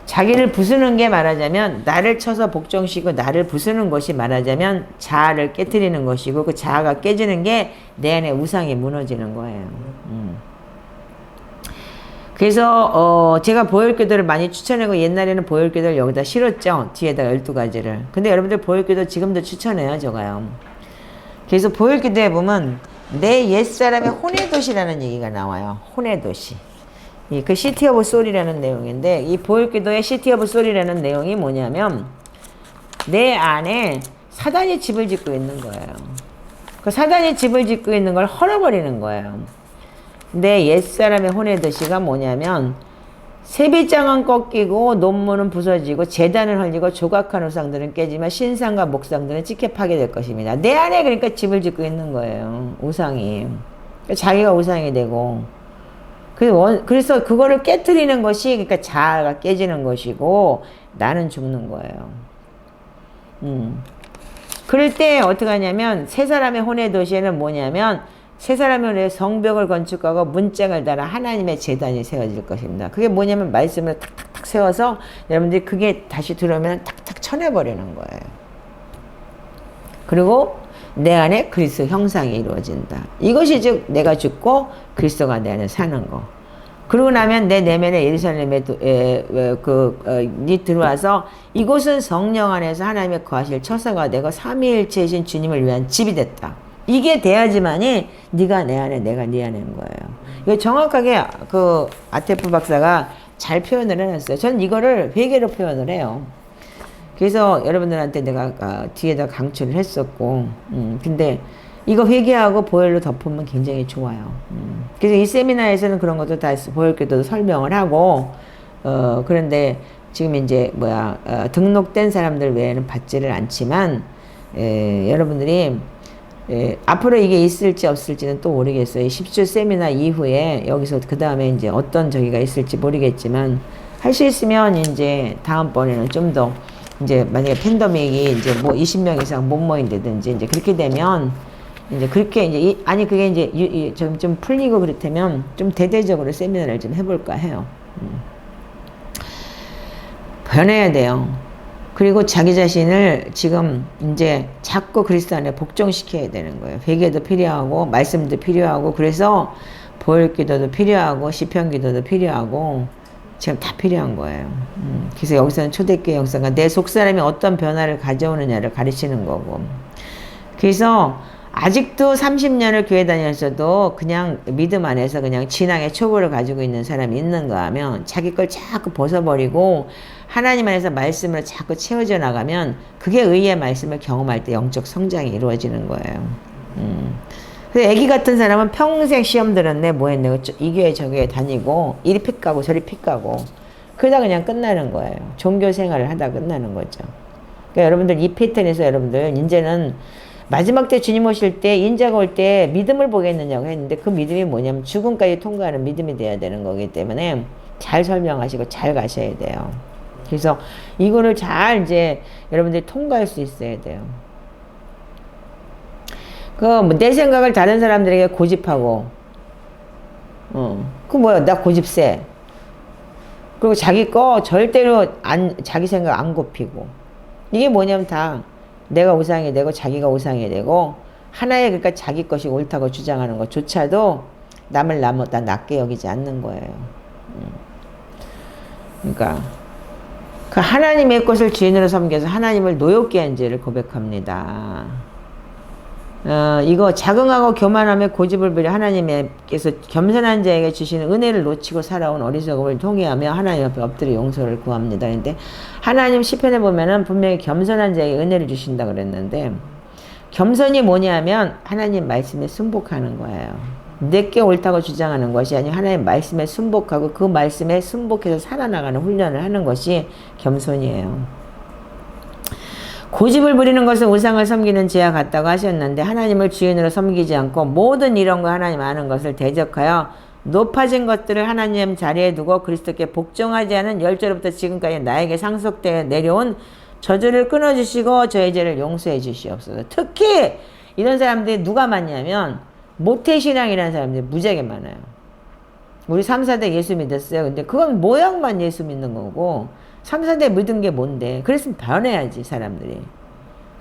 자기를 부수는 게 말하자면, 나를 쳐서 복종시키고 나를 부수는 것이 말하자면 자아를 깨트리는 것이고, 그 자아가 깨지는 게 내 안에 우상이 무너지는 거예요. 그래서 제가 보혈기도를 많이 추천하고, 옛날에는 보혈기도를 여기다 실었죠. 뒤에다 12가지를. 근데 여러분들 보혈기도 지금도 추천해요. 제가요. 그래서 보혈기도에 보면 내 옛사람의 혼외도시라는 얘기가 나와요. 혼외도시. 그 시티 오브 소리라는 내용인데, 이 보혈기도의 시티 오브 소리라는 내용이 뭐냐면, 내 안에 사단이 집을 짓고 있는 거예요. 그 사단이 집을 짓고 있는 걸 헐어버리는 거예요. 내 옛사람의 혼외도시가 뭐냐면, 세빛장은 꺾이고 논문은 부서지고 제단은 헐리고 조각한 우상들은 깨지면 신상과 목상들은 찢겨 파괴될 것입니다. 내 안에 그러니까 집을 짓고 있는 거예요. 우상이. 자기가 우상이 되고. 그래서 그거를 깨트리는 것이, 그러니까 자아가 깨지는 것이고 나는 죽는 거예요. 그럴 때 어떻게 하냐면, 세 사람의 혼의 도시에는 뭐냐면, 세 사람의 혼의 성벽을 건축하고 문짝을 달아 하나님의 제단이 세워질 것입니다. 그게 뭐냐면 말씀을 탁탁탁 세워서 여러분들이 그게 다시 들어오면 탁탁 쳐내버리는 거예요. 그리고 내 안에 그리스도 형상이 이루어진다. 이것이 즉 내가 죽고 그리스도가 내 안에 사는 거. 그러고 나면 내 내면에 예루살렘에 들어와서 이곳은 성령 안에서 하나님의 거하실 처소가 되고 삼위일체이신 주님을 위한 집이 됐다. 이게 돼야지만이 네가 내 안에, 내가 네 안에인 거예요. 이거 정확하게 그 아테프 박사가 잘 표현을 해놨어요. 전 이거를 회개로 표현을 해요. 그래서 여러분들한테 내가 뒤에다 강추를 했었고, 근데 이거 회개하고 보혈로 덮으면 굉장히 좋아요. 그래서 이 세미나에서는 그런 것도 다 보혈기도도 설명을 하고, 그런데 지금 이제 등록된 사람들 외에는 받지를 않지만, 여러분들이 앞으로 이게 있을지 없을지는 또 모르겠어요. 10주 세미나 이후에 여기서 그 다음에 이제 어떤 저기가 있을지 모르겠지만, 할 수 있으면 이제 다음번에는 좀 더 이제 만약에 팬데믹이 이제 20명 이상 못 모인다든지 이제 그렇게 되면 이제 그렇게 이제 아니 그게 이제 좀 풀리고 그렇다면 좀 대대적으로 세미나를 좀 해볼까 해요. 변해야 돼요. 그리고 자기 자신을 지금 이제 자꾸 그리스도 안에 복종시켜야 되는 거예요. 회개도 필요하고 말씀도 필요하고 그래서 보혈기도도 필요하고 시편기도도 필요하고 지금 다 필요한 거예요. 그래서 여기서는 초대교회 역사가 내 속사람이 어떤 변화를 가져오느냐를 가르치는 거고, 그래서 아직도 30년을 교회 다녔어도 그냥 믿음 안에서 그냥 진앙의 초보를 가지고 있는 사람이 있는가 하면 자기 걸 자꾸 벗어버리고 하나님 안에서 말씀을 자꾸 채워져 나가면 그게 의의 말씀을 경험할 때 영적 성장이 이루어지는 거예요. 그래서 애기 같은 사람은 평생 시험 들었네 뭐 했네 이 교회 저 교회 다니고 이리 픽 가고 저리 픽 가고 그러다 그냥 끝나는 거예요. 종교 생활을 하다 끝나는 거죠. 그러니까 여러분들 이 패턴에서 여러분들 이제는 마지막 때 주님 오실 때 인자가 올 때 믿음을 보겠느냐고 했는데 그 믿음이 뭐냐면 죽음까지 통과하는 믿음이 돼야 되는 거기 때문에 잘 설명하시고 잘 가셔야 돼요. 그래서 이거를 잘 이제 여러분들이 통과할 수 있어야 돼요. 내 생각을 다른 사람들에게 고집하고, 나 고집 세. 그리고 자기 거 절대로 자기 생각 안 곱히고. 이게 뭐냐면 다 내가 우상이 되고 자기가 우상이 되고, 하나의 그러니까 자기 것이 옳다고 주장하는 것조차도 남을 나보다 낮게 여기지 않는 거예요. 그러니까, 그 하나님의 것을 주인으로 섬겨서 하나님을 노엽게 한 죄를 고백합니다. 이거 자긍하고 교만함에 고집을 부려 하나님께서 겸손한 자에게 주시는 은혜를 놓치고 살아온 어리석음을 통해하며 하나님 앞에 엎드려 용서를 구합니다. 그런데 하나님 시편에 보면은 분명히 겸손한 자에게 은혜를 주신다 그랬는데 겸손이 뭐냐면 하나님 말씀에 순복하는 거예요. 내게 옳다고 주장하는 것이 아니라 하나님 말씀에 순복하고 그 말씀에 순복해서 살아나가는 훈련을 하는 것이 겸손이에요. 고집을 부리는 것은 우상을 섬기는 죄와 같다고 하셨는데 하나님을 주인으로 섬기지 않고 모든 이런 거 하나님 아는 것을 대적하여 높아진 것들을 하나님 자리에 두고 그리스도께 복종하지 않은 열조로부터 지금까지 나에게 상속되어 내려온 저주를 끊어주시고 저의 죄를 용서해 주시옵소서. 특히 이런 사람들이 누가 많냐면 모태신앙이라는 사람들이 무지하게 많아요. 우리 3, 4대 예수 믿었어요. 근데 그건 모양만 예수 믿는 거고 3, 4대 믿은 게 뭔데? 그랬으면 변해야지 사람들이.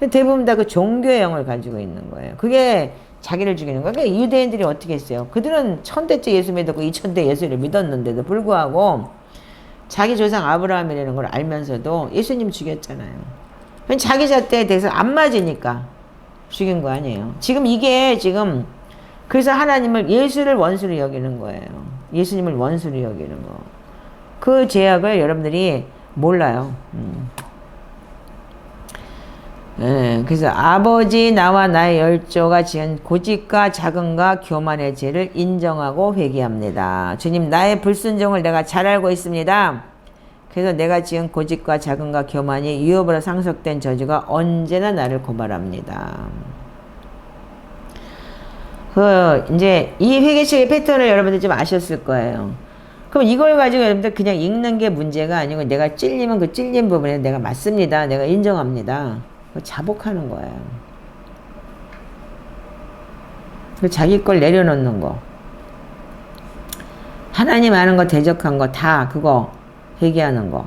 대부분 다 그 종교의 영을 가지고 있는 거예요. 그게 자기를 죽이는 거예요. 그러니까 유대인들이 어떻게 했어요? 그들은 1000대째 예수 믿었고 2000대 예수를 믿었는데도 불구하고 자기 조상 아브라함이라는 걸 알면서도 예수님 죽였잖아요. 자기 잣대에 대해서 안 맞으니까 죽인 거 아니에요. 지금 이게 지금 그래서 하나님을 예수를 원수로 여기는 거예요. 예수님을 원수로 여기는 거. 그 죄악을 여러분들이 몰라요. 그래서 아버지 나와 나의 열조가 지은 고집과 자긍과 교만의 죄를 인정하고 회개합니다. 주님 나의 불순종을 내가 잘 알고 있습니다. 그래서 내가 지은 고집과 자긍과 교만이 유업으로 상속된 저주가 언제나 나를 고발합니다. 이제 이 회개식의 패턴을 여러분들 좀 아셨을 거예요. 그럼 이걸 가지고 여러분들 그냥 읽는 게 문제가 아니고 내가 찔리면 그 찔린 부분에 내가 맞습니다. 내가 인정합니다. 자복하는 거예요. 자기 걸 내려놓는 거. 하나님 아는 거 대적한 거 다 그거 회개하는 거.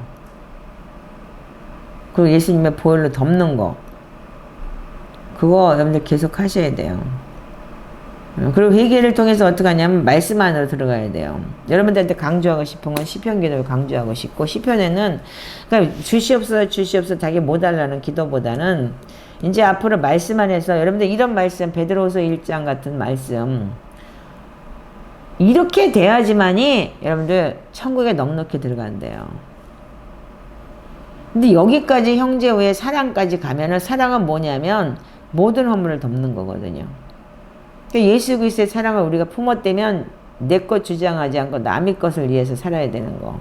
그리고 예수님의 보혈로 덮는 거. 그거 여러분들 계속 하셔야 돼요. 그리고 회개를 통해서 어떻게 하냐면 말씀 안으로 들어가야 돼요. 여러분들한테 강조하고 싶은 건 시편 기도를 강조하고 싶고 시편에는 그러니까 주시옵소서 자기 못 달라는 기도보다는 이제 앞으로 말씀 안에서 여러분들 이런 말씀 베드로후서 1장 같은 말씀 이렇게 돼야지만이 여러분들 천국에 넉넉히 들어간대요. 근데 여기까지 형제 외에 사랑까지 가면은 사랑은 뭐냐면 모든 허물을 덮는 거거든요. 그러니까 예수 그리스도의 사랑을 우리가 품었다면 내 것 주장하지 않고 남의 것을 위해서 살아야 되는 거.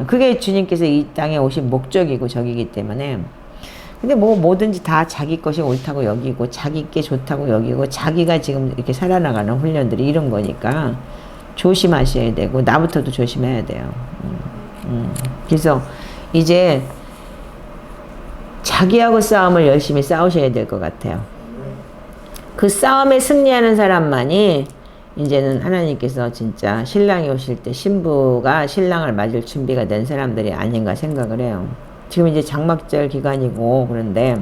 그게 주님께서 이 땅에 오신 목적이고 적이기 때문에. 근데 뭐 뭐든지 다 자기 것이 옳다고 여기고 자기께 좋다고 여기고 자기가 지금 이렇게 살아나가는 훈련들이 이런 거니까 조심하셔야 되고 나부터도 조심해야 돼요. 그래서 이제 자기하고 싸움을 열심히 싸우셔야 될 것 같아요. 그 싸움에 승리하는 사람만이 이제는 하나님께서 진짜 신랑이 오실 때 신부가 신랑을 맞을 준비가 된 사람들이 아닌가 생각을 해요. 지금 이제 장막절 기간이고 그런데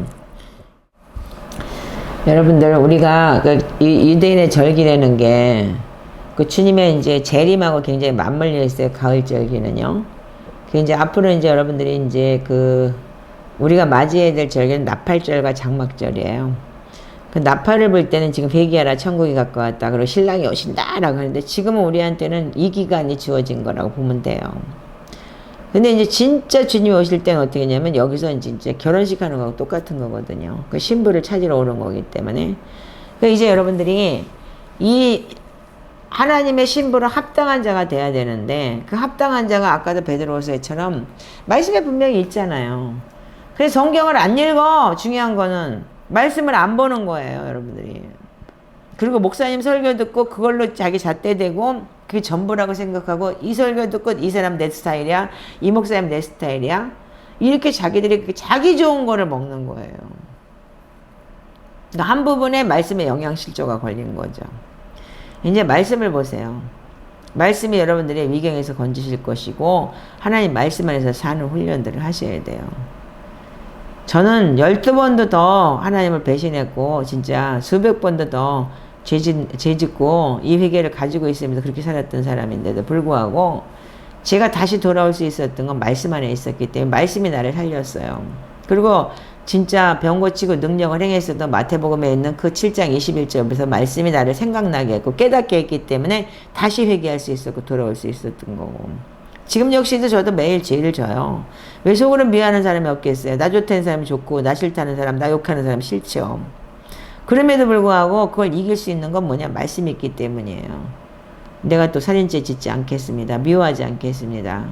여러분들 우리가 그 유대인의 절기라는 게 그 주님의 이제 재림하고 굉장히 맞물려 있어요. 가을 절기는요. 그 이제 앞으로 이제 여러분들이 이제 그 우리가 맞이해야 될 절기는 나팔절과 장막절이에요. 그 나팔을 불 때는 지금 회개하라 천국이 가까웠다. 그리고 신랑이 오신다라고 하는데 지금은 우리한테는 이 기간이 주어진 거라고 보면 돼요. 근데 이제 진짜 주님이 오실 때는 어떻게 하냐면 여기서 이제 결혼식 하는 거하고 똑같은 거거든요. 그 신부를 찾으러 오는 거기 때문에. 그러니까 이제 여러분들이 이 하나님의 신부로 합당한 자가 돼야 되는데 그 합당한 자가 아까도 베드로후서처럼 말씀에 분명히 있잖아요. 그래서 성경을 안 읽어. 중요한 거는 말씀을 안 보는 거예요, 여러분들이. 그리고 목사님 설교 듣고 그걸로 자기 잣대대고 그게 전부라고 생각하고 이 설교 듣고 이 사람 내 스타일이야, 이 목사님 내 스타일이야, 이렇게 자기들이 자기 좋은 거를 먹는 거예요. 그러니까 한 부분에 말씀에 영양실조가 걸린 거죠. 이제 말씀을 보세요. 말씀이 여러분들의 위경에서 건지실 것이고 하나님 말씀 안에서 사는 훈련들을 하셔야 돼요. 저는 12번도 더 하나님을 배신했고 진짜 수백 번도 더 죄짓고 이 회개를 가지고 있으면서 그렇게 살았던 사람인데도 불구하고 제가 다시 돌아올 수 있었던 건 말씀 안에 있었기 때문에 말씀이 나를 살렸어요. 그리고 진짜 병 고치고 능력을 행했어도 마태복음에 있는 그 7장 21절에서 말씀이 나를 생각나게 했고 깨닫게 했기 때문에 다시 회개할 수 있었고 돌아올 수 있었던 거고 지금 역시도 저도 매일 죄를 져요. 왜 속으로 미워하는 사람이 없겠어요. 나 좋다는 사람이 좋고 나 싫다는 사람, 나 욕하는 사람 싫죠. 그럼에도 불구하고 그걸 이길 수 있는 건 뭐냐? 말씀이 있기 때문이에요. 내가 또 살인죄 짓지 않겠습니다. 미워하지 않겠습니다.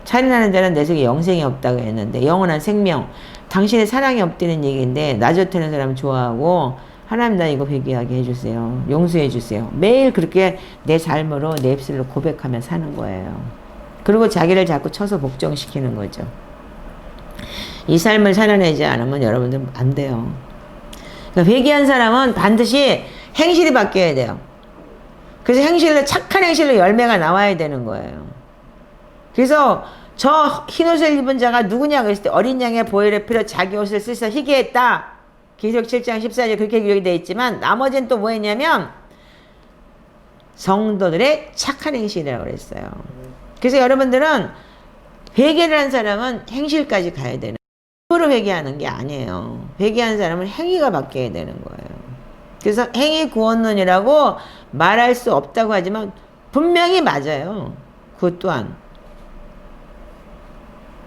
살인하는 자는 내 속에 영생이 없다고 했는데 영원한 생명, 당신의 사랑이 없다는 얘기인데 나 좋다는 사람 좋아하고 하나님 나 이거 회개하게 해주세요. 용서해 주세요. 매일 그렇게 내 삶으로 내 입술로 고백하며 사는 거예요. 그리고 자기를 자꾸 쳐서 복종시키는 거죠. 이 삶을 살아내지 않으면 여러분들 안 돼요. 그러니까 회개한 사람은 반드시 행실이 바뀌어야 돼요. 그래서 행실로 착한 행실로 열매가 나와야 되는 거예요. 그래서 저 흰옷을 입은 자가 누구냐 그랬을 때 어린 양의 보혈의 피로 자기 옷을 씻어 희게 했다. 계시록 7장 14절 그렇게 기록이 되어 있지만 나머지는 또 뭐 했냐면 성도들의 착한 행실이라고 그랬어요. 그래서 여러분들은 회개를 한 사람은 행실까지 가야 되는 거예요. 힘으로 회개하는 게 아니에요. 회개한 사람은 행위가 바뀌어야 되는 거예요. 그래서 행위 구원론이라고 말할 수 없다고 하지만 분명히 맞아요. 그것 또한.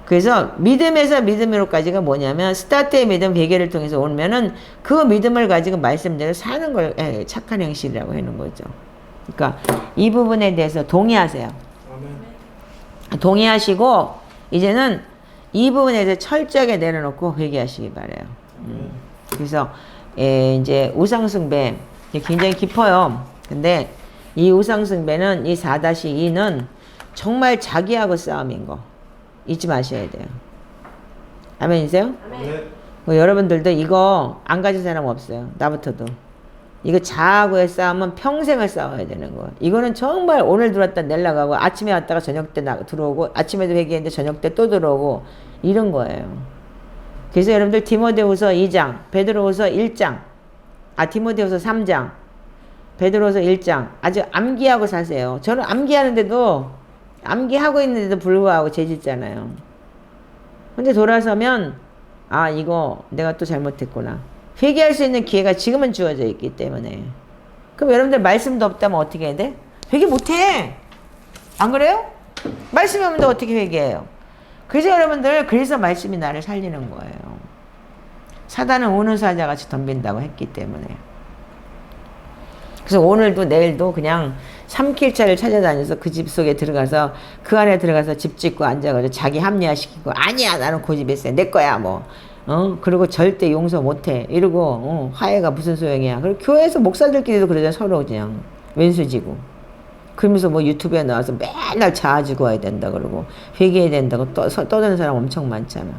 그래서 믿음에서 믿음으로까지가 뭐냐면 스타트의 믿음 회개를 통해서 오면은 그 믿음을 가지고 말씀대로 사는 걸 착한 행실이라고 하는 거죠. 그러니까 이 부분에 대해서 동의하세요. 동의하시고 이제는 이 부분에 대해서 철저하게 내려놓고 회개하시기 바라요. 그래서 이제 우상숭배 굉장히 깊어요. 근데 이 우상숭배는 이 4-2는 정말 자기하고 싸움인 거 잊지 마셔야 돼요. 아멘이세요? 아멘. 뭐 여러분들도 이거 안 가진 사람 없어요. 나부터도. 이거 자아하고의 싸움은 평생을 싸워야 되는 거예요. 이거는 정말 오늘 들어왔다 내일 나가고 아침에 왔다가 저녁 때 들어오고 아침에도 회개했는데 저녁 때 또 들어오고 이런 거예요. 그래서 여러분들 디모데후서 2장, 베드로후서 1장, 디모데후서 3장, 베드로후서 1장 아주 암기하고 사세요. 저는 암기하는데도 암기하고 있는데도 불구하고 죄짓잖아요. 근데 돌아서면 이거 내가 또 잘못했구나. 회개할 수 있는 기회가 지금은 주어져 있기 때문에. 그럼 여러분들 말씀도 없다면 어떻게 해야 돼? 회개 못해. 안 그래요? 말씀이 없는데 어떻게 회개해요? 그래서 여러분들, 그래서 말씀이 나를 살리는 거예요. 사단은 우는 사자같이 덤빈다고 했기 때문에. 그래서 오늘도 내일도 그냥 삼킬차를 찾아다녀서 그 집 속에 들어가서 그 안에 들어가서 집 짓고 앉아가지고 자기 합리화시키고, 아니야 나는 고집했어요, 내 거야 뭐, 그리고 절대 용서 못해 이러고, 화해가 무슨 소용이야. 그리고 교회에서 목사들끼리도 그러잖아. 서로 그냥 왼수지고 그러면서 뭐 유튜브에 나와서 맨날 자아지고 와야 된다 그러고 회개해야 된다고 떠드는 사람 엄청 많잖아.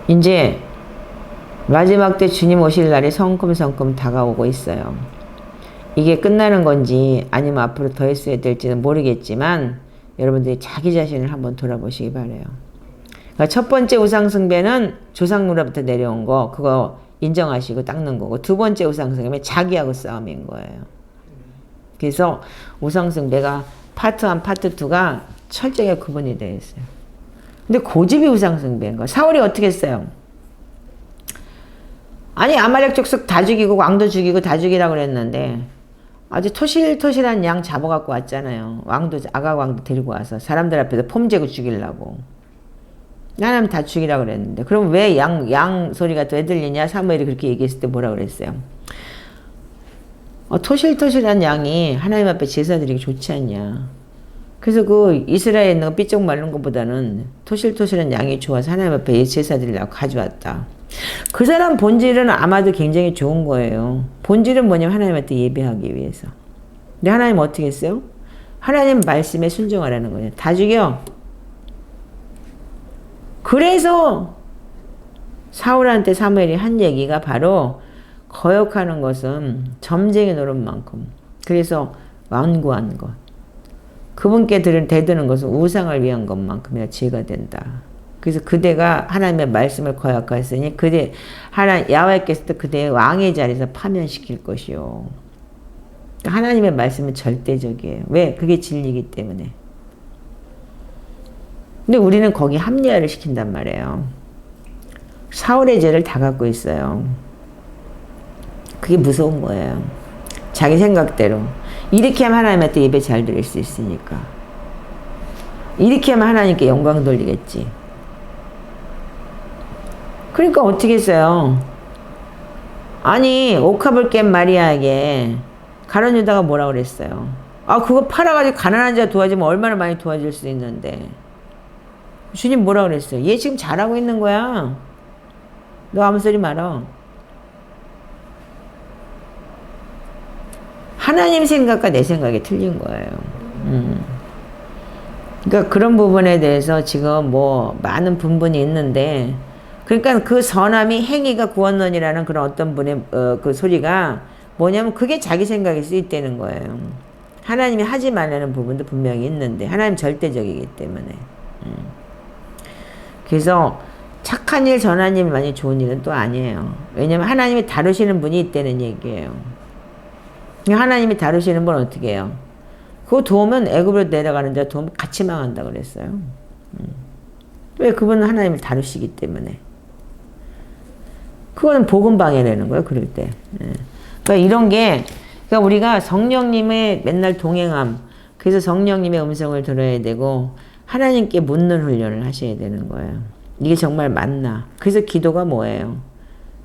이제 마지막 때 주님 오실 날이 성큼성큼 다가오고 있어요. 이게 끝나는 건지 아니면 앞으로 더 했어야 될지는 모르겠지만 여러분들이 자기 자신을 한번 돌아보시기 바래요. 그러니까 첫 번째 우상숭배는 조상으로부터 내려온 거, 그거 인정하시고 닦는 거고, 두 번째 우상숭배는 자기하고 싸움인 거예요. 그래서 우상숭배가 파트 1, 파트 2가 철저하게 구분이 되어 있어요. 근데 고집이 우상숭배인 거예요. 사울이 어떻게 했어요? 아니 아말렉 족속 다 죽이고 왕도 죽이고 다 죽이라고 그랬는데 아주 토실토실한 양 잡아갖고 왔잖아요. 왕도, 아각 왕도 데리고 와서 사람들 앞에서 폼재고 죽이려고. 하나님 다 죽이라고 그랬는데, 그럼 왜 양 소리가 또 왜 들리냐? 사무엘이 그렇게 얘기했을 때 뭐라 그랬어요? 토실토실한 양이 하나님 앞에 제사 드리기 좋지 않냐. 그래서 그 이스라엘에 있는 거 삐쩍 마른 것보다는 토실토실한 양이 좋아서 하나님 앞에 제사 드리려고 가져왔다. 그 사람 본질은 아마도 굉장히 좋은 거예요. 본질은 뭐냐면 하나님한테 예배하기 위해서. 근데 하나님 어떻게 했어요? 하나님 말씀에 순종하라는 거예요. 다 죽여. 그래서 사울한테 사무엘이 한 얘기가 바로 거역하는 것은 점쟁이 노릇만큼, 그래서 완고한 것, 그분께 대드는 것은 우상을 위한 것만큼이나 죄가 된다. 그래서 그대가 하나님의 말씀을 거역하였으니 야훼께서도 그대의 왕의 자리에서 파면시킬 것이요. 하나님의 말씀은 절대적이에요. 왜? 그게 진리이기 때문에. 근데 우리는 거기 합리화를 시킨단 말이에요. 사울의 죄를 다 갖고 있어요. 그게 무서운 거예요. 자기 생각대로. 이렇게 하면 하나님한테 예배 잘 드릴 수 있으니까. 이렇게 하면 하나님께 영광 돌리겠지. 그러니까 어떻게 했어요? 아니 옥합을 깬 마리아에게 가룟 유다가 뭐라 그랬어요? 그거 팔아가지고 가난한 자 도와주면 얼마나 많이 도와줄 수 있는데. 주님 뭐라 그랬어요? 얘 지금 잘하고 있는 거야. 너 아무 소리 말어. 하나님 생각과 내 생각이 틀린 거예요. 그러니까 그런 부분에 대해서 지금 뭐 많은 분분이 있는데, 그러니까 그 선함이 행위가 구원론이라는 그런 어떤 분의 그 소리가 뭐냐면 그게 자기 생각일 수 있다는 거예요. 하나님이 하지 말라는 부분도 분명히 있는데 하나님 절대적이기 때문에. 그래서 착한 일 전하는 일이 많이 좋은 일은 또 아니에요. 왜냐면 하나님이 다루시는 분이 있다는 얘기예요. 하나님이 다루시는 분 어떻게 해요? 그거 도우면 애굽으로 내려가는 자 도우면 같이 망한다 그랬어요. 왜? 그분은 하나님을 다루시기 때문에. 그거는 복음 방해라는 거예요. 그럴 때. 그러니까 이런 게, 그러니까 우리가 성령님의 맨날 동행함, 그래서 성령님의 음성을 들어야 되고 하나님께 묻는 훈련을 하셔야 되는 거예요. 이게 정말 맞나? 그래서 기도가 뭐예요?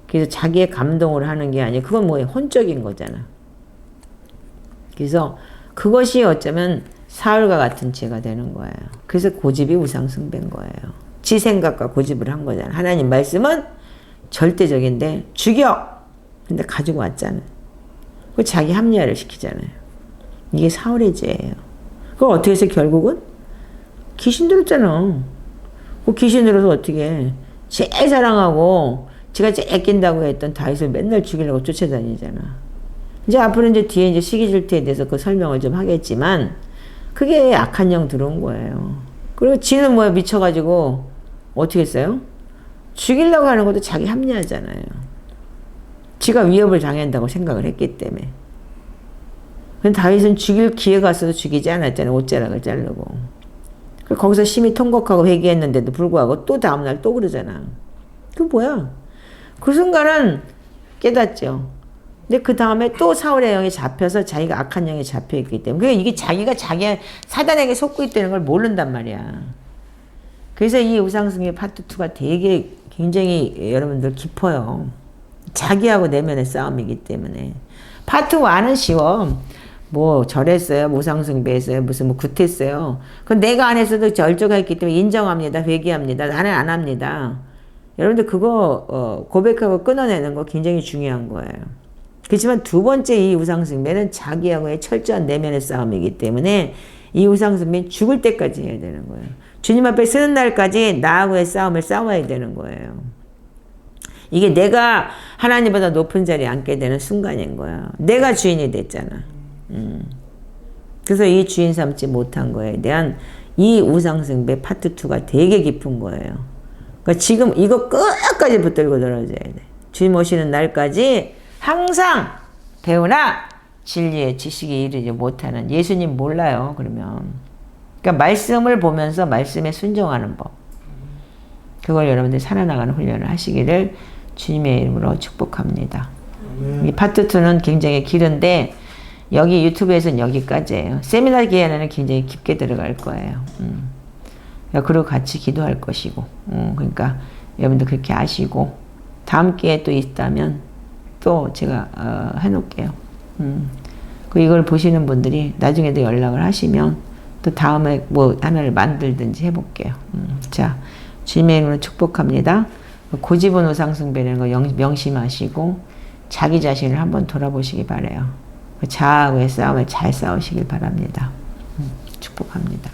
그래서 자기의 감동으로 하는 게 아니에요. 그건 뭐예요? 혼적인 거잖아. 그래서 그것이 어쩌면 사울과 같은 죄가 되는 거예요. 그래서 고집이 우상숭배인 거예요. 지 생각과 고집을 한 거잖아. 하나님 말씀은 절대적인데 죽여! 근데 가지고 왔잖아요. 그 자기 합리화를 시키잖아요. 이게 사울의 죄예요. 그걸 어떻게 해서 결국은? 귀신 들었잖아. 그 귀신 들어서 어떻게 해? 제일 사랑하고 제가 제일 아낀다고 했던 다윗을 맨날 죽이려고 쫓아다니잖아. 이제 앞으로 이제 뒤에 이제 시기질투에 대해서 그 설명을 좀 하겠지만 그게 악한 영 들어온 거예요. 그리고 지는 뭐야 미쳐가지고 어떻게 했어요? 죽이려고 하는 것도 자기 합리화잖아요. 지가 위협을 당한다고 생각을 했기 때문에. 근데 다윗은 죽일 기회가 있어도 죽이지 않았잖아요. 옷자락을 자르고. 거기서 심히 통곡하고 회개했는데도 불구하고 또 다음날 또 그러잖아. 그 뭐야? 그 순간은 깨닫죠. 근데 그 다음에 또 사울의 영이 잡혀서 자기가 악한 영에 잡혀있기 때문에. 그러니까 이게 자기가 사단에게 속고 있다는 걸 모른단 말이야. 그래서 이 우상숭배 파트 2가 되게 굉장히 여러분들 깊어요. 자기하고 내면의 싸움이기 때문에. 파트 1은 쉬워. 뭐 절했어요, 우상숭배했어요, 무슨 뭐 굿했어요. 그건 내가 안 했어도 절조가 했기 때문에 인정합니다, 회개합니다. 나는 안 합니다. 여러분들 그거 고백하고 끊어내는 거 굉장히 중요한 거예요. 그렇지만 두 번째 이 우상숭배는 자기하고의 철저한 내면의 싸움이기 때문에 이 우상숭배는 죽을 때까지 해야 되는 거예요. 주님 앞에 서는 날까지 나하고의 싸움을 싸워야 되는 거예요. 이게 내가 하나님보다 높은 자리에 앉게 되는 순간인 거야. 내가 주인이 됐잖아. 그래서 이 주인 삼지 못한 거에 대한 이 우상숭배 파트 2가 되게 깊은 거예요. 그러니까 지금 이거 끝까지 붙들고 놀아줘야 돼. 주님 오시는 날까지 항상 배우나 진리의 지식에 이르지 못하는, 예수님 몰라요 그러면. 그러니까 말씀을 보면서 말씀에 순종하는 법, 그걸 여러분들이 살아나가는 훈련을 하시기를 주님의 이름으로 축복합니다. 이 파트 2는 굉장히 길은데 여기 유튜브에서는 여기까지예요. 세미나 기간에는 굉장히 깊게 들어갈 거예요. 그리고 같이 기도할 것이고, 그러니까 여러분들 그렇게 아시고 다음 기회에 또 있다면 또 제가 해놓을게요. 그 이걸 보시는 분들이 나중에도 연락을 하시면 또 다음에 뭐 하나를 만들든지 해볼게요. 자, 주님의 이름으로 축복합니다. 고집은 우상숭배라는 거 명심하시고 자기 자신을 한번 돌아보시기 바라요. 자아하고의 싸움을 잘 싸우시길 바랍니다. 축복합니다.